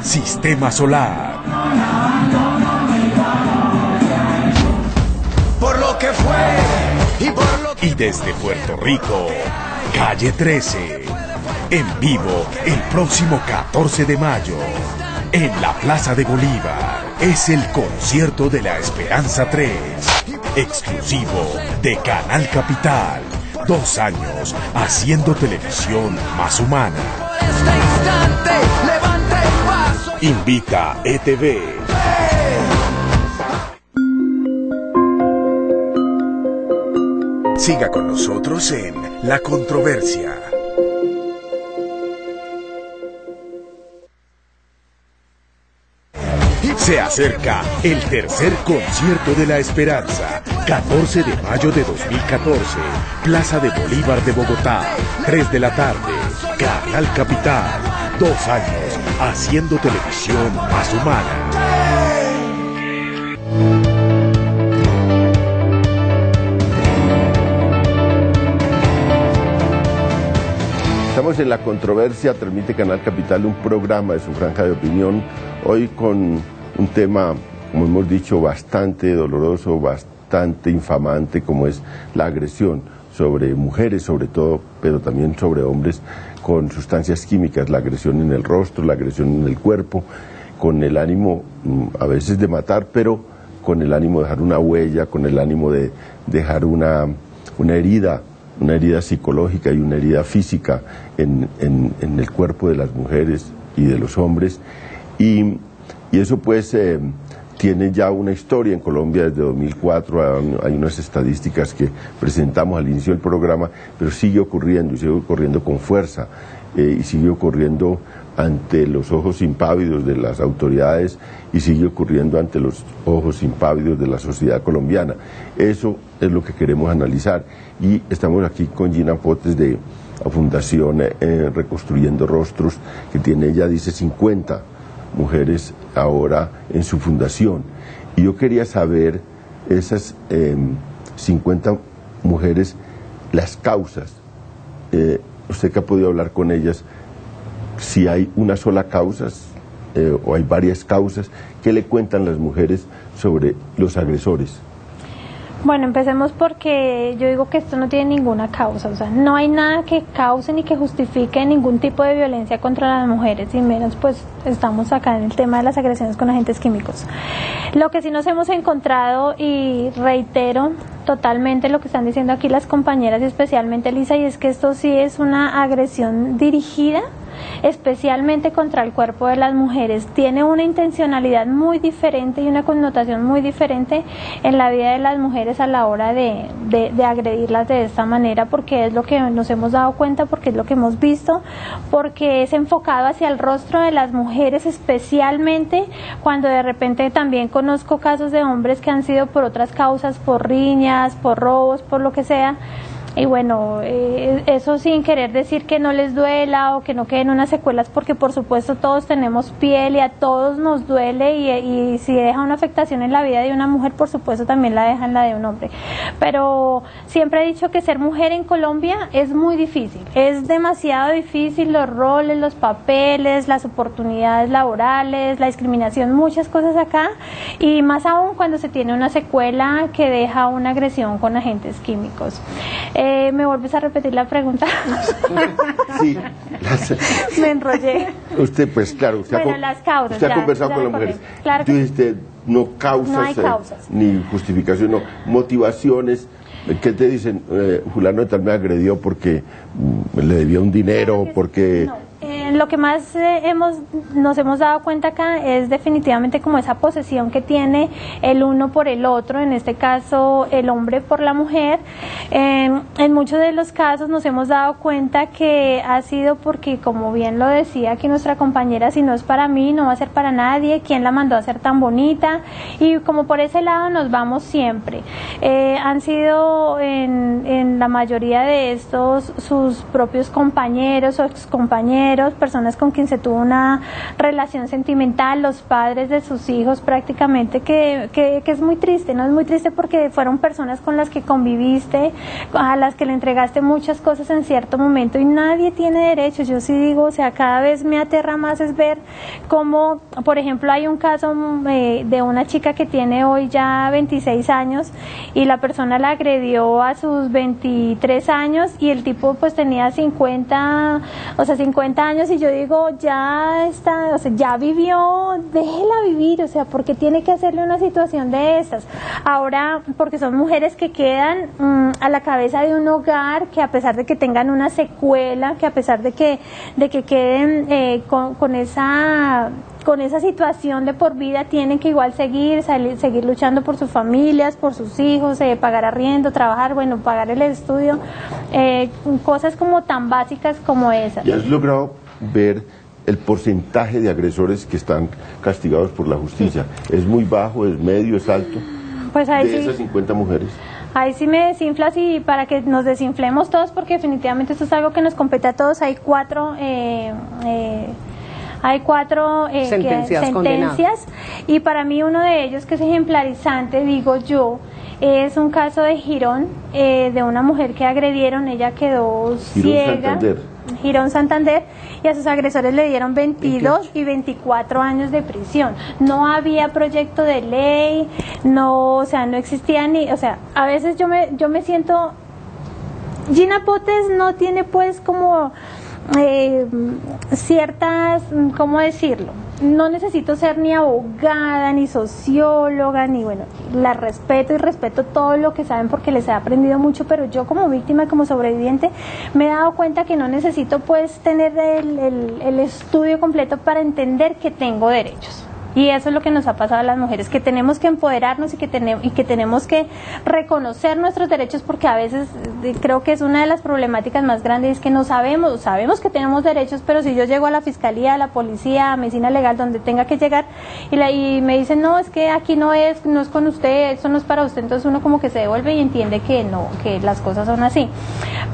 Sistema Solar. Por lo que fue y por lo que... Y desde Puerto Rico, Calle 13. En vivo el próximo 14 de mayo. En la Plaza de Bolívar. Es el concierto de la Esperanza 3. Exclusivo de Canal Capital. 2 años haciendo televisión más humana. Este instante, levante el paso. Invita ETV. Siga con nosotros en La Controversia. Se acerca el tercer concierto de la Esperanza, 14 de mayo de 2014, Plaza de Bolívar de Bogotá, 3 de la tarde, Canal Capital, 2 años haciendo televisión más humana. Estamos en La Controversia, transmite Canal Capital un programa de su franja de opinión, hoy con un tema, como hemos dicho, bastante doloroso, bastante infamante, como es la agresión sobre mujeres sobre todo, pero también sobre hombres con sustancias químicas, la agresión en el rostro, la agresión en el cuerpo, con el ánimo a veces de matar, pero con el ánimo de dejar una huella, con el ánimo de dejar una herida psicológica y una herida física en el cuerpo de las mujeres y de los hombres. Y eso pues tiene ya una historia en Colombia desde 2004, hay unas estadísticas que presentamos al inicio del programa, pero sigue ocurriendo y sigue ocurriendo con fuerza y sigue ocurriendo ante los ojos impávidos de las autoridades y sigue ocurriendo ante los ojos impávidos de la sociedad colombiana. Eso es lo que queremos analizar y estamos aquí con Gina Potes de la Fundación Reconstruyendo Rostros, que tiene, ella dice, 50 mujeres ahora en su fundación. Y yo quería saber, esas 50 mujeres, las causas, usted que ha podido hablar con ellas, si hay una sola causa o hay varias causas, ¿qué le cuentan las mujeres sobre los agresores? Bueno, empecemos porque yo digo que esto no tiene ninguna causa, o sea, no hay nada que cause ni que justifique ningún tipo de violencia contra las mujeres, y menos pues estamos acá en el tema de las agresiones con agentes químicos. Lo que sí nos hemos encontrado, y reitero totalmente lo que están diciendo aquí las compañeras y especialmente Lisa, y es que esto sí es una agresión dirigida especialmente contra el cuerpo de las mujeres, tiene una intencionalidad muy diferente y una connotación muy diferente en la vida de las mujeres a la hora de agredirlas de esta manera, porque es lo que nos hemos dado cuenta, porque es lo que hemos visto, porque es enfocado hacia el rostro de las mujeres, especialmente cuando de repente también conozco casos de hombres que han sido por otras causas, por riñas, por robos, por lo que sea. Y bueno, eso sin querer decir que no les duela o que no queden unas secuelas, porque por supuesto todos tenemos piel y a todos nos duele, y si deja una afectación en la vida de una mujer, por supuesto también la deja en la de un hombre. Pero siempre he dicho que ser mujer en Colombia es muy difícil, es demasiado difícil, los roles, los papeles, las oportunidades laborales, la discriminación, muchas cosas acá, y más aún cuando se tiene una secuela que deja una agresión con agentes químicos. ¿Me vuelves a repetir la pregunta? Sí. Me enrollé. Usted, pues claro, usted, bueno, las causas, usted ha conversado con las mujeres. Claro que Usted, no causas, no hay causas. Ni justificación, no, motivaciones. ¿Qué te dicen? Fulano de tal me agredió porque le debía un dinero, porque... No. Lo que más nos hemos dado cuenta acá es definitivamente como esa posesión que tiene el uno por el otro, en este caso el hombre por la mujer. En muchos de los casos nos hemos dado cuenta que ha sido porque, como bien lo decía aquí nuestra compañera, si no es para mí, no va a ser para nadie, ¿quién la mandó a ser tan bonita? Y como por ese lado nos vamos siempre. Han sido en la mayoría de estos sus propios compañeros o excompañeros, personas con quien se tuvo una relación sentimental, los padres de sus hijos prácticamente, que es muy triste, ¿no? Es muy triste porque fueron personas con las que conviviste, a las que le entregaste muchas cosas en cierto momento, y nadie tiene derechos. Yo sí digo, o sea, cada vez me aterra más es ver cómo, por ejemplo, hay un caso de una chica que tiene hoy ya 26 años y la persona la agredió a sus 23 años y el tipo pues tenía 50 años, y yo digo, ya está, o sea, ya vivió, déjela vivir, o sea, ¿por qué tiene que hacerle una situación de estas? Ahora, porque son mujeres que quedan a la cabeza de un hogar, que a pesar de que tengan una secuela, que a pesar de que queden con esa situación de por vida, tienen que igual seguir luchando por sus familias, por sus hijos, pagar arriendo, trabajar, bueno, pagar el estudio, cosas como tan básicas como esas. ¿Y has logrado ver el porcentaje de agresores que están castigados por la justicia? ¿Es muy bajo, es medio, es alto? Pues ahí de sí, esas 50 mujeres. Ahí sí me desinflas, y para que nos desinflemos todos, porque definitivamente esto es algo que nos compete a todos. Hay cuatro sentencias, y para mí uno de ellos que es ejemplarizante, digo yo, es un caso de Girón, de una mujer que agredieron, ella quedó ciega. Girón, Santander, y a sus agresores le dieron 22 y 24 años de prisión. No había proyecto de ley, no, o sea, no existía ni, o sea, a veces yo me siento, Gina Potes no tiene pues como ciertas, ¿cómo decirlo? No necesito ser ni abogada, ni socióloga, ni bueno, la respeto y respeto todo lo que saben porque les he aprendido mucho, pero yo como víctima, como sobreviviente, me he dado cuenta que no necesito pues tener el estudio completo para entender que tengo derechos. Y eso es lo que nos ha pasado a las mujeres, que tenemos que empoderarnos y que tenemos que reconocer nuestros derechos, porque a veces creo que es una de las problemáticas más grandes, es que no sabemos que tenemos derechos, pero si yo llego a la fiscalía, a la policía, a medicina legal, donde tenga que llegar, y me dicen, no, es que aquí no es con usted, esto no es para usted, entonces uno como que se devuelve y entiende que no, que las cosas son así.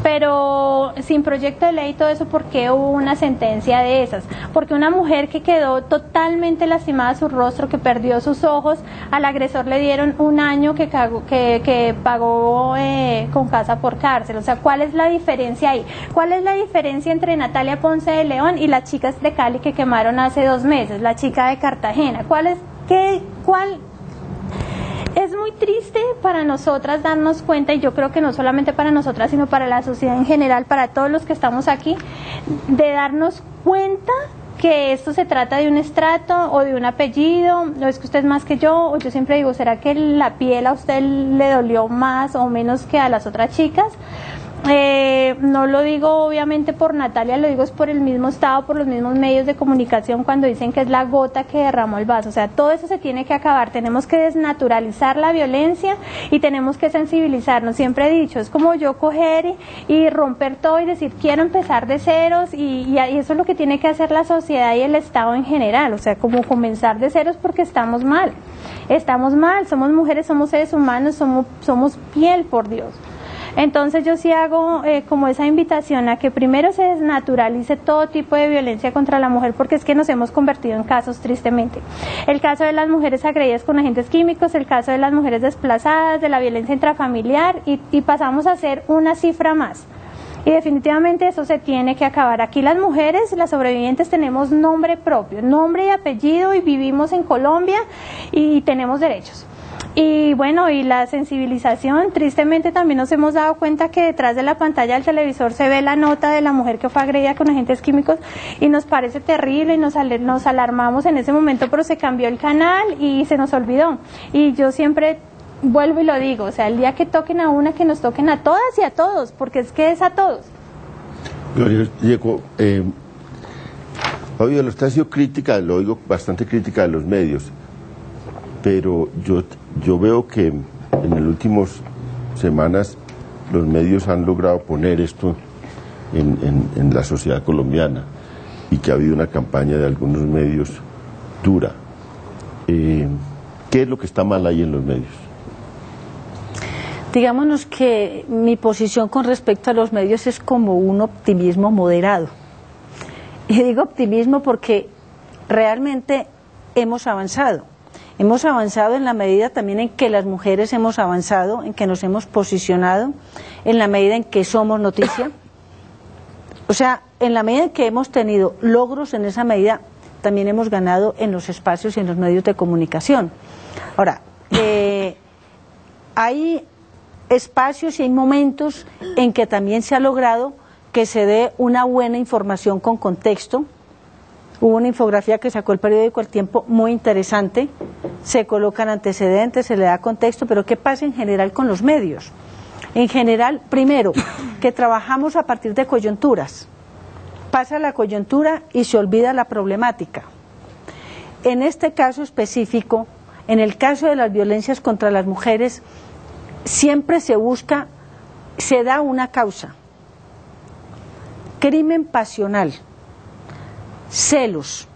Pero sin proyecto de ley y todo eso, ¿por qué hubo una sentencia de esas? Porque una mujer que quedó totalmente lastimada su rostro, que perdió sus ojos, al agresor le dieron 1 año que pagó con casa por cárcel. O sea, ¿cuál es la diferencia ahí? ¿Cuál es la diferencia entre Natalia Ponce de León y las chicas de Cali que quemaron hace 2 meses, la chica de Cartagena? ¿Cuál? Es muy triste para nosotras darnos cuenta, y yo creo que no solamente para nosotras, sino para la sociedad en general, para todos los que estamos aquí, de darnos cuenta que esto se trata de un estrato o de un apellido, o es que usted es más que yo, o yo siempre digo, ¿será que la piel a usted le dolió más o menos que a las otras chicas? No lo digo obviamente por Natalia, lo digo es por el mismo Estado, por los mismos medios de comunicación cuando dicen que es la gota que derramó el vaso. O sea, todo eso se tiene que acabar, tenemos que desnaturalizar la violencia y tenemos que sensibilizarnos. Siempre he dicho, es como yo coger y romper todo y decir quiero empezar de ceros y eso es lo que tiene que hacer la sociedad y el Estado en general. O sea, como comenzar de ceros porque estamos mal, somos mujeres, somos seres humanos, somos piel, por Dios. Entonces yo sí hago como esa invitación a que primero se desnaturalice todo tipo de violencia contra la mujer, porque es que nos hemos convertido en casos, tristemente. El caso de las mujeres agredidas con agentes químicos, el caso de las mujeres desplazadas, de la violencia intrafamiliar, y pasamos a ser una cifra más. Y definitivamente eso se tiene que acabar. Aquí las mujeres, las sobrevivientes, tenemos nombre propio, nombre y apellido, y vivimos en Colombia y tenemos derechos. Y bueno, y la sensibilización, tristemente también nos hemos dado cuenta que detrás de la pantalla del televisor se ve la nota de la mujer que fue agredida con agentes químicos y nos parece terrible y nos alarmamos en ese momento, pero se cambió el canal y se nos olvidó. Y yo siempre vuelvo y lo digo, o sea, el día que toquen a una, que nos toquen a todas y a todos, porque es que es a todos. Gloria, Diego, Fabio, lo está sido crítica, lo oigo bastante crítica de los medios, pero yo veo que en las últimas semanas los medios han logrado poner esto en la sociedad colombiana y que ha habido una campaña de algunos medios dura. ¿Qué es lo que está mal ahí en los medios? Digámonos que mi posición con respecto a los medios es como un optimismo moderado. Y digo optimismo porque realmente hemos avanzado. Hemos avanzado en la medida también en que las mujeres hemos avanzado, en que nos hemos posicionado, en la medida en que somos noticia. O sea, en la medida en que hemos tenido logros, en esa medida también hemos ganado en los espacios y en los medios de comunicación. Ahora, hay espacios y hay momentos en que también se ha logrado que se dé una buena información con contexto. Hubo una infografía que sacó el periódico El Tiempo muy interesante, se colocan antecedentes, se le da contexto, pero ¿qué pasa en general con los medios? En general, primero, que trabajamos a partir de coyunturas. Pasa la coyuntura y se olvida la problemática. En este caso específico, en el caso de las violencias contra las mujeres, siempre se busca, se da una causa. Crimen pasional. Celos.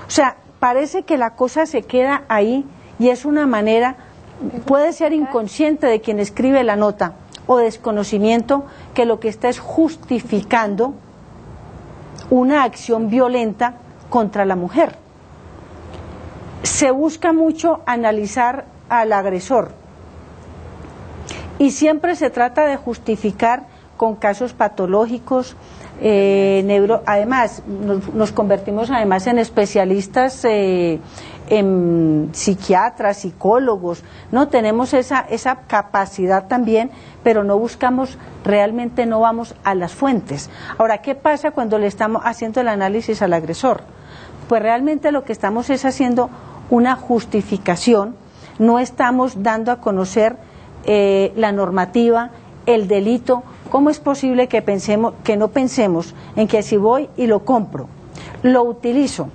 O sea, parece que la cosa se queda ahí y es una manera, puede ser inconsciente de quien escribe la nota o desconocimiento, que lo que está es justificando una acción violenta contra la mujer. Se busca mucho analizar al agresor y siempre se trata de justificar con casos patológicos. Además nos convertimos además en especialistas, en psiquiatras, psicólogos, no tenemos esa capacidad también, pero no buscamos, realmente no vamos a las fuentes. Ahora, ¿qué pasa cuando le estamos haciendo el análisis al agresor? Pues realmente lo que estamos es haciendo una justificación, no estamos dando a conocer la normativa, el delito. ¿Cómo es posible que no pensemos en que si voy y lo compro, lo utilizo,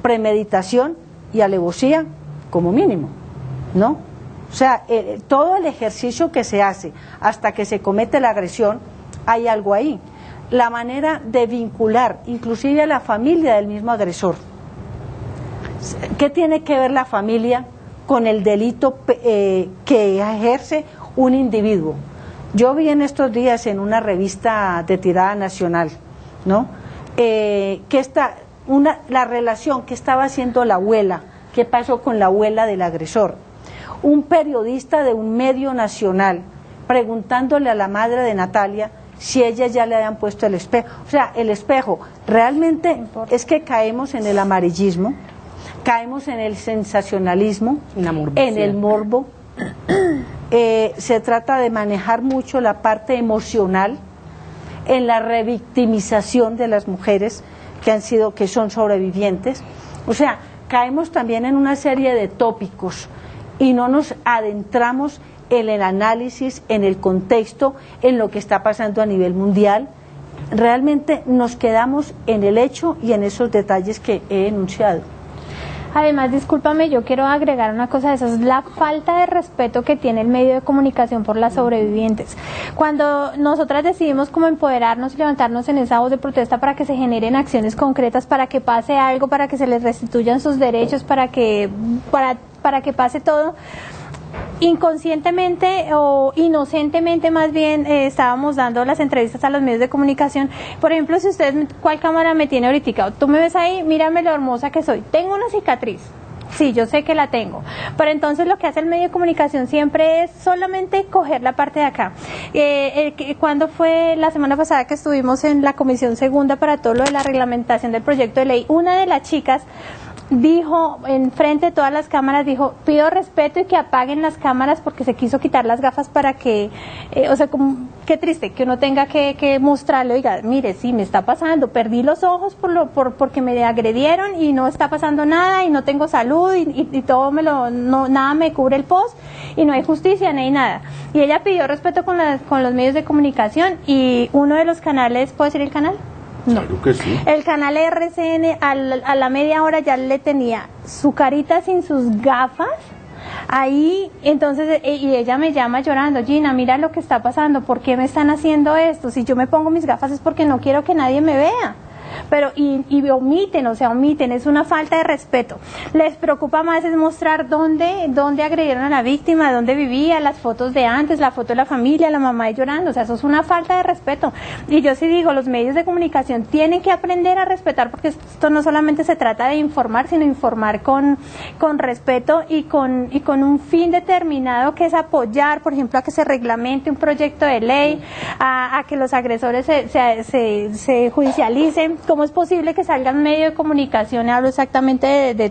premeditación y alevosía como mínimo, ¿no? O sea, todo el ejercicio que se hace hasta que se comete la agresión, hay algo ahí. La manera de vincular inclusive a la familia del mismo agresor. ¿Qué tiene que ver la familia con el delito que ejerce un individuo? Yo vi en estos días en una revista de tirada nacional, ¿no? La relación que estaba haciendo la abuela, qué pasó con la abuela del agresor. Un periodista de un medio nacional preguntándole a la madre de Natalia si ella ya le habían puesto el espejo. O sea, el espejo, realmente es que caemos en el amarillismo, caemos en el sensacionalismo, en el morbo. se trata de manejar mucho la parte emocional en la revictimización de las mujeres que son sobrevivientes. O sea, caemos también en una serie de tópicos y no nos adentramos en el análisis, en el contexto, en lo que está pasando a nivel mundial. Realmente nos quedamos en el hecho y en esos detalles que he enunciado. Además, discúlpame, yo quiero agregar una cosa de eso, es la falta de respeto que tiene el medio de comunicación por las sobrevivientes. Cuando nosotras decidimos como empoderarnos y levantarnos en esa voz de protesta para que se generen acciones concretas, para que pase algo, para que se les restituyan sus derechos, para que pase todo, inconscientemente o inocentemente más bien estábamos dando las entrevistas a los medios de comunicación. Por ejemplo, si ustedes, ¿cuál cámara me tiene ahorita? Tú me ves ahí, mírame lo hermosa que soy. Tengo una cicatriz. Sí, yo sé que la tengo, pero entonces lo que hace el medio de comunicación siempre es solamente coger la parte de acá. Cuando fue la semana pasada que estuvimos en la Comisión Segunda para todo lo de la reglamentación del proyecto de ley, una de las chicas dijo en frente de todas las cámaras, dijo, pido respeto y que apaguen las cámaras, porque se quiso quitar las gafas para que, o sea, como, qué triste que uno tenga que mostrarle, oiga, mire, sí, me está pasando, perdí los ojos porque me agredieron y no está pasando nada y no tengo salud y todo nada me cubre el post y no hay justicia, ni hay nada. Y ella pidió respeto con los medios de comunicación y uno de los canales, ¿puedo decir el canal? No. Claro que sí. El canal RCN a la media hora ya le tenía su carita sin sus gafas ahí, entonces, y ella me llama llorando, Gina, mira lo que está pasando, ¿por qué me están haciendo esto? Si yo me pongo mis gafas es porque no quiero que nadie me vea. Pero y omiten, es una falta de respeto. Les preocupa más es mostrar dónde agredieron a la víctima, dónde vivía, las fotos de antes, la foto de la familia, la mamá ahí llorando, o sea, eso es una falta de respeto. Y yo sí digo, los medios de comunicación tienen que aprender a respetar, porque esto no solamente se trata de informar, sino informar con respeto y con un fin determinado, que es apoyar, por ejemplo, a que se reglamente un proyecto de ley, a que los agresores se judicialicen. ¿Cómo es posible que salga un medio de comunicación, hablo exactamente de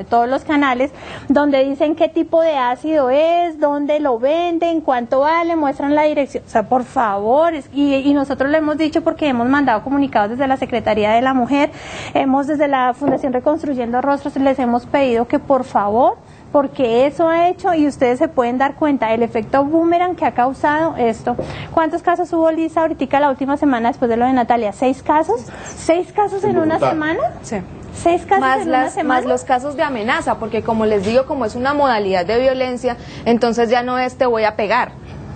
todos los canales, donde dicen qué tipo de ácido es, dónde lo venden, cuánto vale, muestran la dirección? O sea, por favor, y nosotros lo hemos dicho porque hemos mandado comunicados desde la Secretaría de la Mujer, desde la Fundación Reconstruyendo Rostros, les hemos pedido que por favor, porque eso ha hecho, y ustedes se pueden dar cuenta, el efecto boomerang que ha causado esto. ¿Cuántos casos hubo, Lisa, ahorita la última semana después de lo de Natalia? ¿6 casos? ¿6 casos en una semana? Sí. 6 casos en una semana. Más los casos de amenaza, porque como les digo, como es una modalidad de violencia, entonces ya no es te voy a pegar.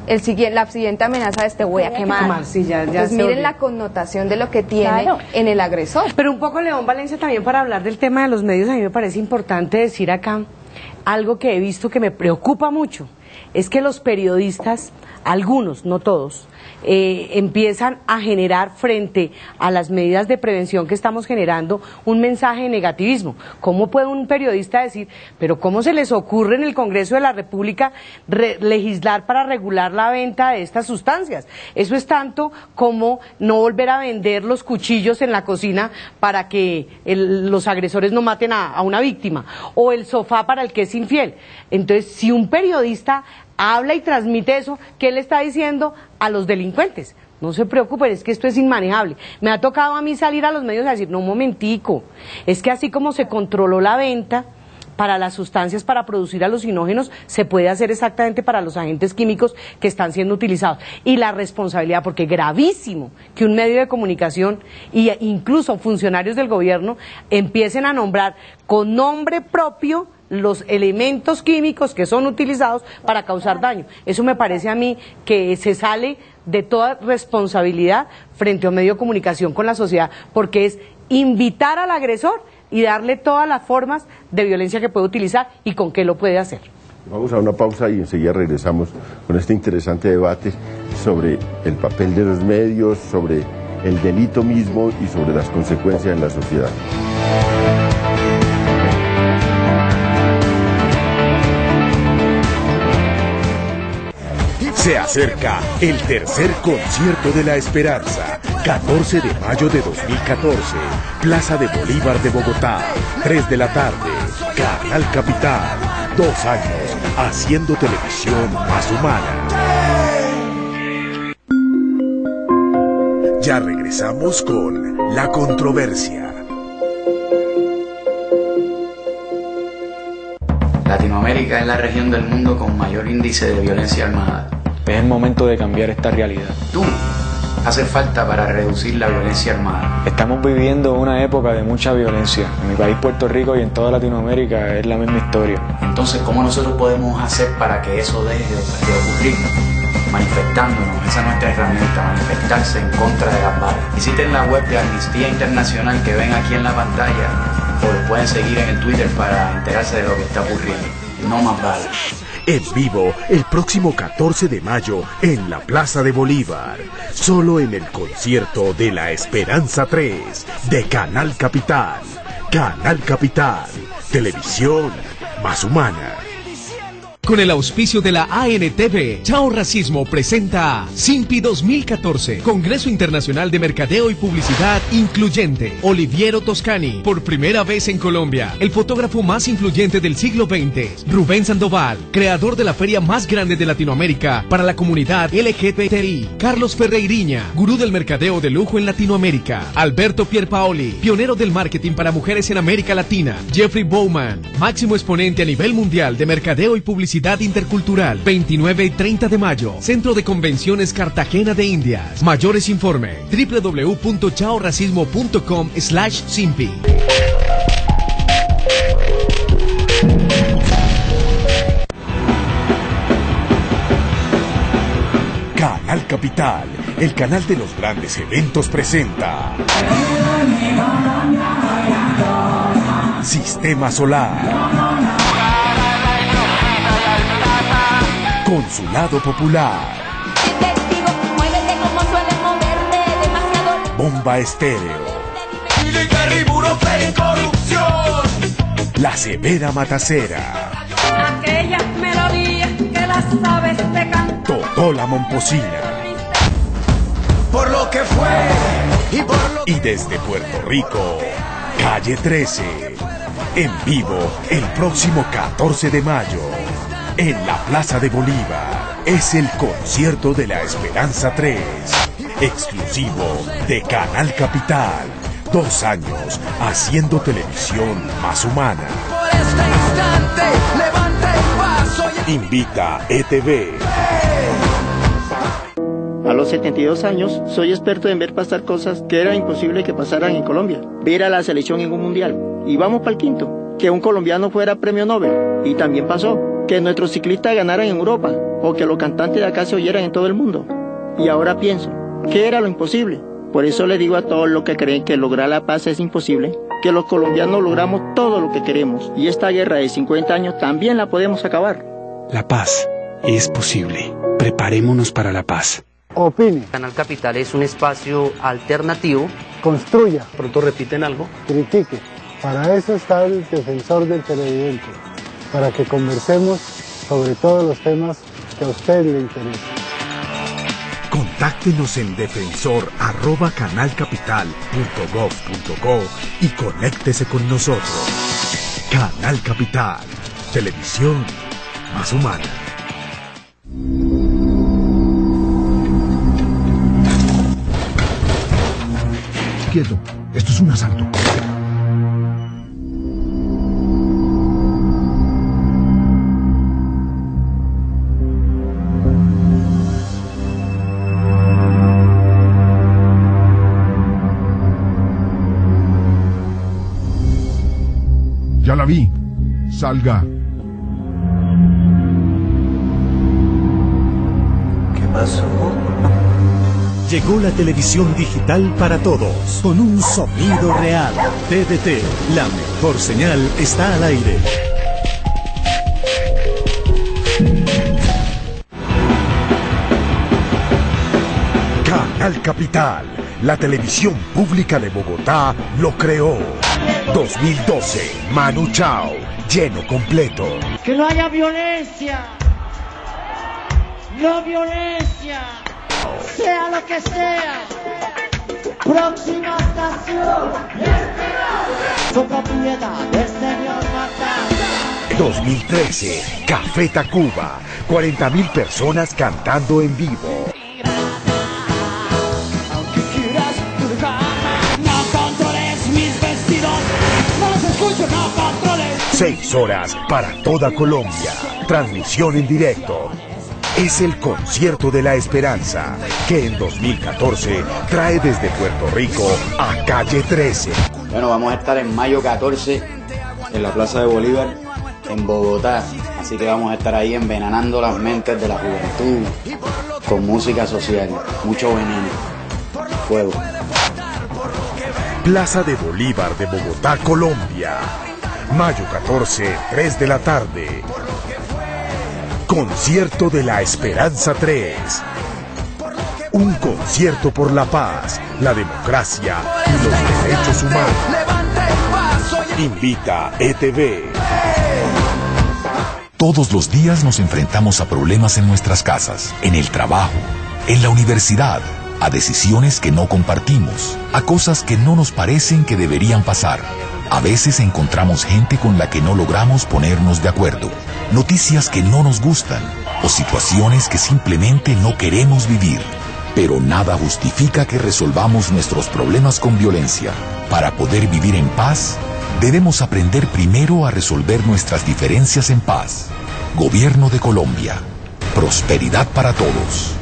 La siguiente amenaza es te voy a quemar. Sí, ya pues miren la connotación de lo que tiene en el agresor. Pero un poco, León Valencia, también para hablar del tema de los medios, a mí me parece importante decir acá algo que he visto que me preocupa mucho, es que los periodistas, algunos, no todos, empiezan a generar frente a las medidas de prevención que estamos generando un mensaje de negativismo. ¿Cómo puede un periodista decir, pero cómo se les ocurre en el Congreso de la República legislar para regular la venta de estas sustancias? Eso es tanto como no volver a vender los cuchillos en la cocina para que los agresores no maten a una víctima, o el sofá para el que es infiel. Entonces, si un periodista habla y transmite eso, ¿qué le está diciendo a los delincuentes? No se preocupen, es que esto es inmanejable. Me ha tocado a mí salir a los medios a decir, no, un momentico, es que así como se controló la venta para las sustancias para producir alucinógenos, se puede hacer exactamente para los agentes químicos que están siendo utilizados. Y la responsabilidad, porque es gravísimo que un medio de comunicación e incluso funcionarios del gobierno empiecen a nombrar con nombre propio los elementos químicos que son utilizados para causar daño. Eso me parece a mí que se sale de toda responsabilidad frente a un medio de comunicación con la sociedad, porque es invitar al agresor y darle todas las formas de violencia que puede utilizar y con qué lo puede hacer. Vamos a una pausa y enseguida regresamos con este interesante debate sobre el papel de los medios, sobre el delito mismo y sobre las consecuencias en la sociedad. Se acerca el tercer concierto de la esperanza, 14 de mayo de 2014, Plaza de Bolívar de Bogotá, 3 de la tarde, Canal Capital. 2 años haciendo televisión más humana. Ya regresamos con La Controversia. Latinoamérica es la región del mundo con mayor índice de violencia armada. Es el momento de cambiar esta realidad. Tú haces falta para reducir la violencia armada. Estamos viviendo una época de mucha violencia. En mi país, Puerto Rico, y en toda Latinoamérica es la misma historia. Entonces, ¿cómo nosotros podemos hacer para que eso deje de ocurrir? Manifestándonos, esa es nuestra herramienta, manifestarse en contra de las balas. Visiten la web de Amnistía Internacional que ven aquí en la pantalla, o lo pueden seguir en el Twitter para enterarse de lo que está ocurriendo. No más balas. En vivo el próximo 14 de mayo en la Plaza de Bolívar, solo en el concierto de La Esperanza 3 de Canal Capital. Canal Capital, televisión más humana. Con el auspicio de la ANTV, Chao Racismo presenta SIMPI 2014, Congreso Internacional de Mercadeo y Publicidad Incluyente. Oliviero Toscani, por primera vez en Colombia, el fotógrafo más influyente del siglo XX. Rubén Sandoval, creador de la feria más grande de Latinoamérica para la comunidad LGBTI. Carlos Ferreiriña, gurú del mercadeo de lujo en Latinoamérica. Alberto Pierpaoli, pionero del marketing para mujeres en América Latina. Jeffrey Bowman, máximo exponente a nivel mundial de mercadeo y publicidad intercultural. 29 y 30 de mayo, Centro de Convenciones Cartagena de Indias. Mayores informes www.chaoracismo.com/simpi. Canal Capital, el canal de los grandes eventos, presenta Sistema Solar, Consulado Popular, Bomba Estéreo, La Severa Matacera, aquellas melodías que las sabes de cantar, Totola Momposina. Por lo que fue y desde Puerto Rico, Calle 13, en vivo el próximo 14 de mayo. En la Plaza de Bolívar es el concierto de La Esperanza 3, exclusivo de Canal Capital. 2 años haciendo televisión más humana. Por este instante, levanta el paso y... Invita ETV. A los 72 años, soy experto en ver pasar cosas que era imposible que pasaran en Colombia. Ver a la selección en un mundial. Y vamos para el quinto. Que un colombiano fuera premio Nobel. Y también pasó. Que nuestros ciclistas ganaran en Europa, o que los cantantes de acá se oyeran en todo el mundo. Y ahora pienso, ¿qué era lo imposible? Por eso le digo a todos los que creen que lograr la paz es imposible, que los colombianos logramos todo lo que queremos, y esta guerra de 50 años también la podemos acabar. La paz es posible. Preparémonos para la paz. Opine. Canal Capital es un espacio alternativo. Construya. Pronto repiten algo. Critique. Para eso está el defensor del televidente. Para que conversemos sobre todos los temas que a usted le interesen. Contáctenos en defensor@canalcapital.gov.co y conéctese con nosotros. Canal Capital, televisión más humana. Quieto, esto es un asalto. Ya la vi. Salga. ¿Qué pasó? Llegó la televisión digital para todos, con un sonido real. TDT, la mejor señal, está al aire. Canal Capital, la televisión pública de Bogotá, lo creó. 2012, Manu Chao, lleno completo. Que no haya violencia. No violencia. Sea lo que sea. Próxima estación. Su propiedad del señor Matata. 2013, Café Tacuba, 40.000 personas cantando en vivo. No controles mis vestidos, no los escucho, no controles. 6 horas para toda Colombia, transmisión en directo. Es el Concierto de la Esperanza, que en 2014 trae desde Puerto Rico a Calle 13. Bueno, vamos a estar en mayo 14 en la Plaza de Bolívar, en Bogotá. Así que vamos a estar ahí envenenando las mentes de la juventud con música social, mucho veneno, fuego. Plaza de Bolívar de Bogotá, Colombia. Mayo 14, 3 de la tarde. Concierto de la Esperanza 3. Un concierto por la paz, la democracia y los derechos humanos. Invita ETV. Todos los días nos enfrentamos a problemas en nuestras casas, en el trabajo, en la universidad, a decisiones que no compartimos, a cosas que no nos parecen que deberían pasar. A veces encontramos gente con la que no logramos ponernos de acuerdo, noticias que no nos gustan o situaciones que simplemente no queremos vivir. Pero nada justifica que resolvamos nuestros problemas con violencia. Para poder vivir en paz, debemos aprender primero a resolver nuestras diferencias en paz. Gobierno de Colombia. Prosperidad para todos.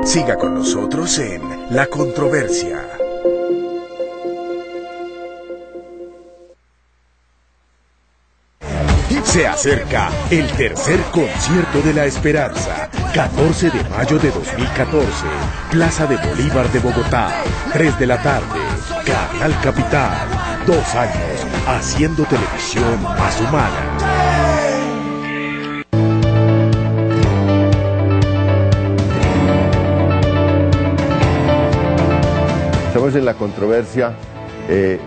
Siga con nosotros en La Controversia. Se acerca el tercer Concierto de la Esperanza, 14 de mayo de 2014, Plaza de Bolívar de Bogotá, 3 de la tarde, Canal Capital. 2 años haciendo televisión más humana. Estamos en La Controversia,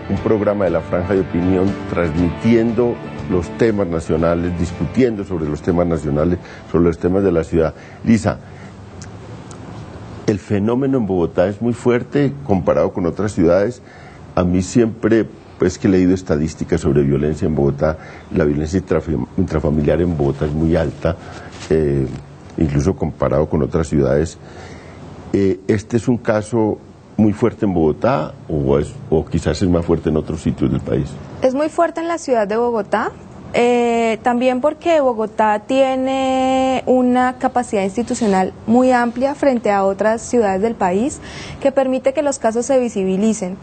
un programa de la Franja de Opinión transmitiendo los temas nacionales, discutiendo sobre los temas nacionales, sobre los temas de la ciudad. Lisa, el fenómeno en Bogotá es muy fuerte comparado con otras ciudades. A mí siempre, pues que he leído estadísticas sobre violencia en Bogotá, la violencia intrafamiliar en Bogotá es muy alta, incluso comparado con otras ciudades. Este es un caso muy fuerte en Bogotá o quizás es más fuerte en otros sitios del país. Es muy fuerte en la ciudad de Bogotá, también porque Bogotá tiene una capacidad institucional muy amplia frente a otras ciudades del país que permite que los casos se visibilicen.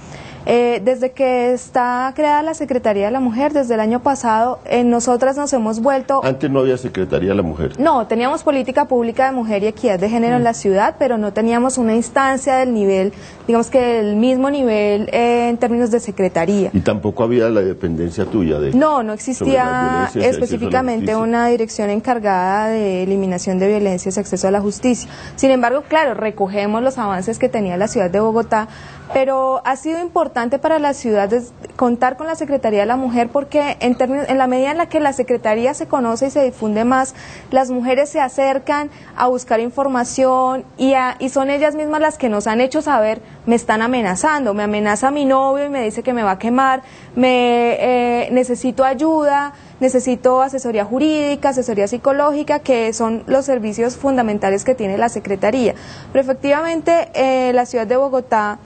Desde que está creada la Secretaría de la Mujer, desde el año pasado, nosotras nos hemos vuelto... Antes no había Secretaría de la Mujer. No, teníamos política pública de mujer y equidad de género en la ciudad, pero no teníamos una instancia del nivel, digamos que el mismo nivel en términos de secretaría. Y tampoco había la dependencia tuya de... No existía específicamente una dirección encargada de eliminación de violencias y acceso a la justicia. Sin embargo, claro, recogemos los avances que tenía la ciudad de Bogotá, pero ha sido importante para la ciudad contar con la Secretaría de la Mujer porque en la medida en la que la Secretaría se conoce y se difunde más, las mujeres se acercan a buscar información y son ellas mismas las que nos han hecho saber, me están amenazando, me amenaza mi novio y me dice que me va a quemar, necesito ayuda, necesito asesoría jurídica, asesoría psicológica, que son los servicios fundamentales que tiene la Secretaría. Pero efectivamente la ciudad de Bogotá,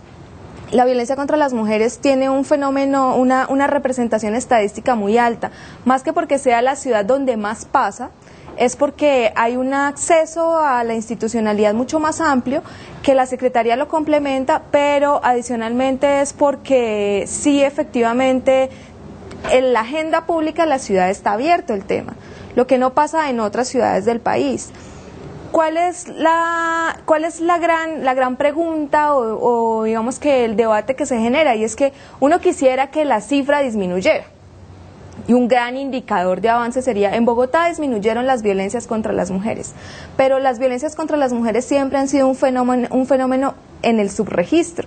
la violencia contra las mujeres tiene un fenómeno, una representación estadística muy alta, más que porque sea la ciudad donde más pasa, es porque hay un acceso a la institucionalidad mucho más amplio, que la Secretaría lo complementa, pero adicionalmente es porque sí, efectivamente, en la agenda pública de la ciudad está abierto el tema, lo que no pasa en otras ciudades del país. ¿Cuál es la gran pregunta o digamos que el debate que se genera? Y es que uno quisiera que la cifra disminuyera. Y un gran indicador de avance sería, en Bogotá disminuyeron las violencias contra las mujeres, pero las violencias contra las mujeres siempre han sido un fenómeno en el subregistro.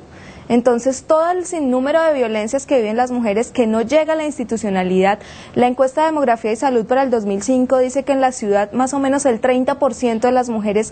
Entonces, todo el sinnúmero de violencias que viven las mujeres que no llega a la institucionalidad. La encuesta de demografía y salud para el 2005 dice que en la ciudad más o menos el 30% de las mujeres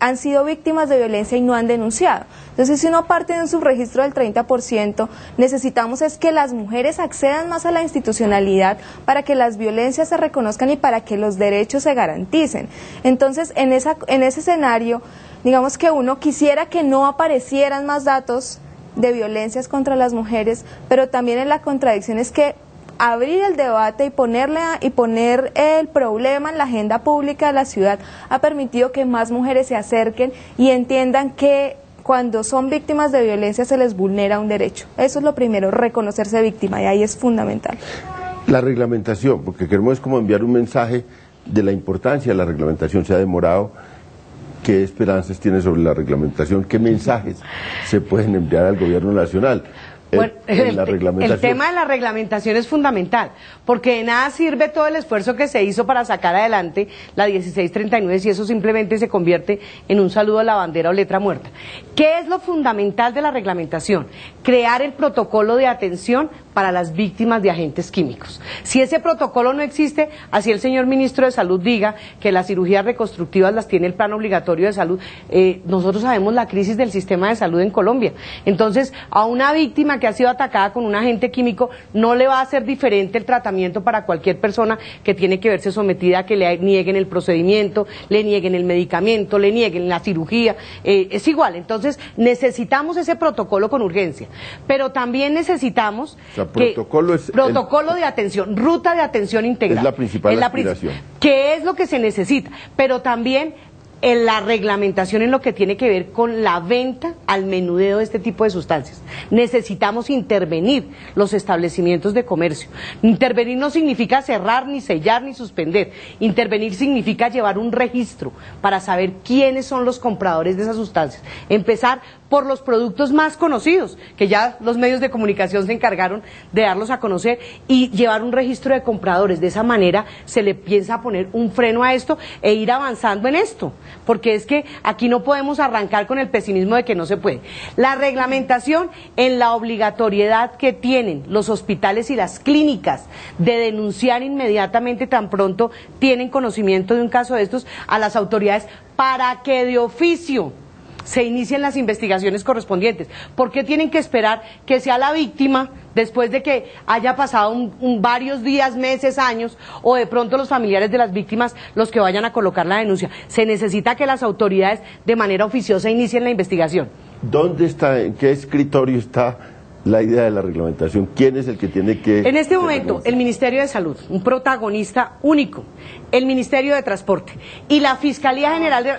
han sido víctimas de violencia y no han denunciado. Entonces, si uno parte de un subregistro del 30%, necesitamos es que las mujeres accedan más a la institucionalidad para que las violencias se reconozcan y para que los derechos se garanticen. Entonces, en ese escenario, digamos que uno quisiera que no aparecieran más datos de violencias contra las mujeres, pero también en la contradicción es que abrir el debate y poner el problema en la agenda pública de la ciudad ha permitido que más mujeres se acerquen y entiendan que cuando son víctimas de violencia se les vulnera un derecho. Eso es lo primero, reconocerse víctima, y ahí es fundamental. La reglamentación, porque queremos como enviar un mensaje de la importancia de la reglamentación. Se ha demorado. ¿Qué esperanzas tiene sobre la reglamentación? ¿Qué mensajes se pueden enviar al gobierno nacional? Bueno, el tema de la reglamentación es fundamental, porque de nada sirve todo el esfuerzo que se hizo para sacar adelante la 1639 si eso simplemente se convierte en un saludo a la bandera o letra muerta. ¿Qué es lo fundamental de la reglamentación? Crear el protocolo de atención para las víctimas de agentes químicos. Si ese protocolo no existe, así el señor ministro de Salud diga que las cirugías reconstructivas las tiene el plan obligatorio de salud, nosotros sabemos la crisis del sistema de salud en Colombia. Entonces, a una víctima que ha sido atacada con un agente químico no le va a ser diferente el tratamiento para cualquier persona que tiene que verse sometida a que le nieguen el procedimiento, le nieguen el medicamento, le nieguen la cirugía, es igual. Entonces, necesitamos ese protocolo con urgencia, pero también necesitamos protocolo de atención, ruta de atención integral. Es la principal aspiración. ¿Qué es lo que se necesita? Pero también en la reglamentación en lo que tiene que ver con la venta al menudeo de este tipo de sustancias. Necesitamos intervenir los establecimientos de comercio. Intervenir no significa cerrar, ni sellar, ni suspender. Intervenir significa llevar un registro para saber quiénes son los compradores de esas sustancias. Empezar por los productos más conocidos, que ya los medios de comunicación se encargaron de darlos a conocer, y llevar un registro de compradores. De esa manera se le piensa poner un freno a esto e ir avanzando en esto, porque es que aquí no podemos arrancar con el pesimismo de que no se puede. La reglamentación en la obligatoriedad que tienen los hospitales y las clínicas de denunciar inmediatamente tan pronto tienen conocimiento de un caso de estos a las autoridades para que de oficio se inicien las investigaciones correspondientes. ¿Por qué tienen que esperar que sea la víctima después de que haya pasado varios días, meses, años, o de pronto los familiares de las víctimas los que vayan a colocar la denuncia? Se necesita que las autoridades de manera oficiosa inicien la investigación. ¿Dónde está, en qué escritorio está la idea de la reglamentación? ¿Quién es el que tiene que...? En este momento, el Ministerio de Salud, un protagonista único, el Ministerio de Transporte y la Fiscalía General,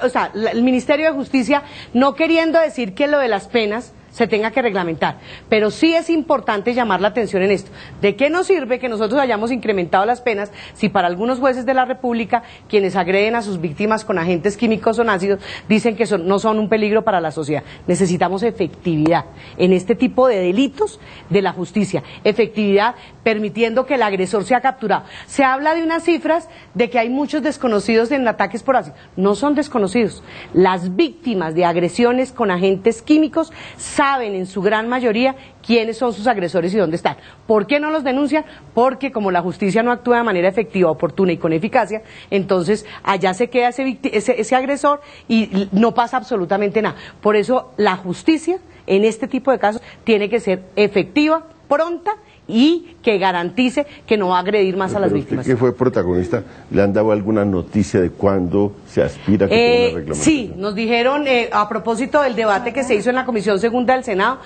el Ministerio de Justicia, no queriendo decir que lo de las penas se tenga que reglamentar, pero sí es importante llamar la atención en esto. ¿De qué nos sirve que nosotros hayamos incrementado las penas si para algunos jueces de la República, quienes agreden a sus víctimas con agentes químicos o ácidos, dicen que no son un peligro para la sociedad? Necesitamos efectividad en este tipo de delitos de la justicia, efectividad permitiendo que el agresor sea capturado. Se habla de unas cifras de que hay muchos desconocidos en ataques por ácido. No son desconocidos. Las víctimas de agresiones con agentes químicos saben en su gran mayoría quiénes son sus agresores y dónde están. ¿Por qué no los denuncian? Porque como la justicia no actúa de manera efectiva, oportuna y con eficacia, entonces allá se queda ese agresor y no pasa absolutamente nada. Por eso la justicia en este tipo de casos tiene que ser efectiva, pronta y que garantice que no va a agredir más a las víctimas. ¿Usted que fue protagonista, le han dado alguna noticia de cuándo se aspira a que tenga una reglamentación? Sí, nos dijeron, a propósito del debate que se hizo en la Comisión Segunda del Senado,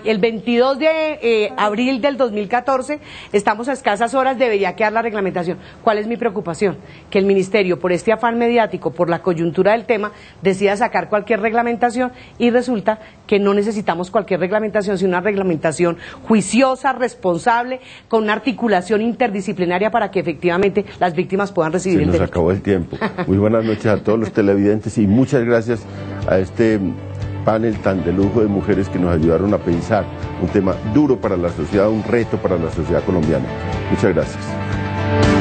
el 22 de abril del 2014, estamos a escasas horas, debería quedar la reglamentación. ¿Cuál es mi preocupación? Que el Ministerio, por este afán mediático, por la coyuntura del tema, decida sacar cualquier reglamentación y resulta que no necesitamos cualquier reglamentación, sino una reglamentación juiciosa, responsable, con una articulación interdisciplinaria para que efectivamente las víctimas puedan recibir el derecho. Se nos acabó el tiempo. Muy buenas noches a todos los televidentes y muchas gracias a este panel tan de lujo de mujeres que nos ayudaron a pensar un tema duro para la sociedad, un reto para la sociedad colombiana. Muchas gracias.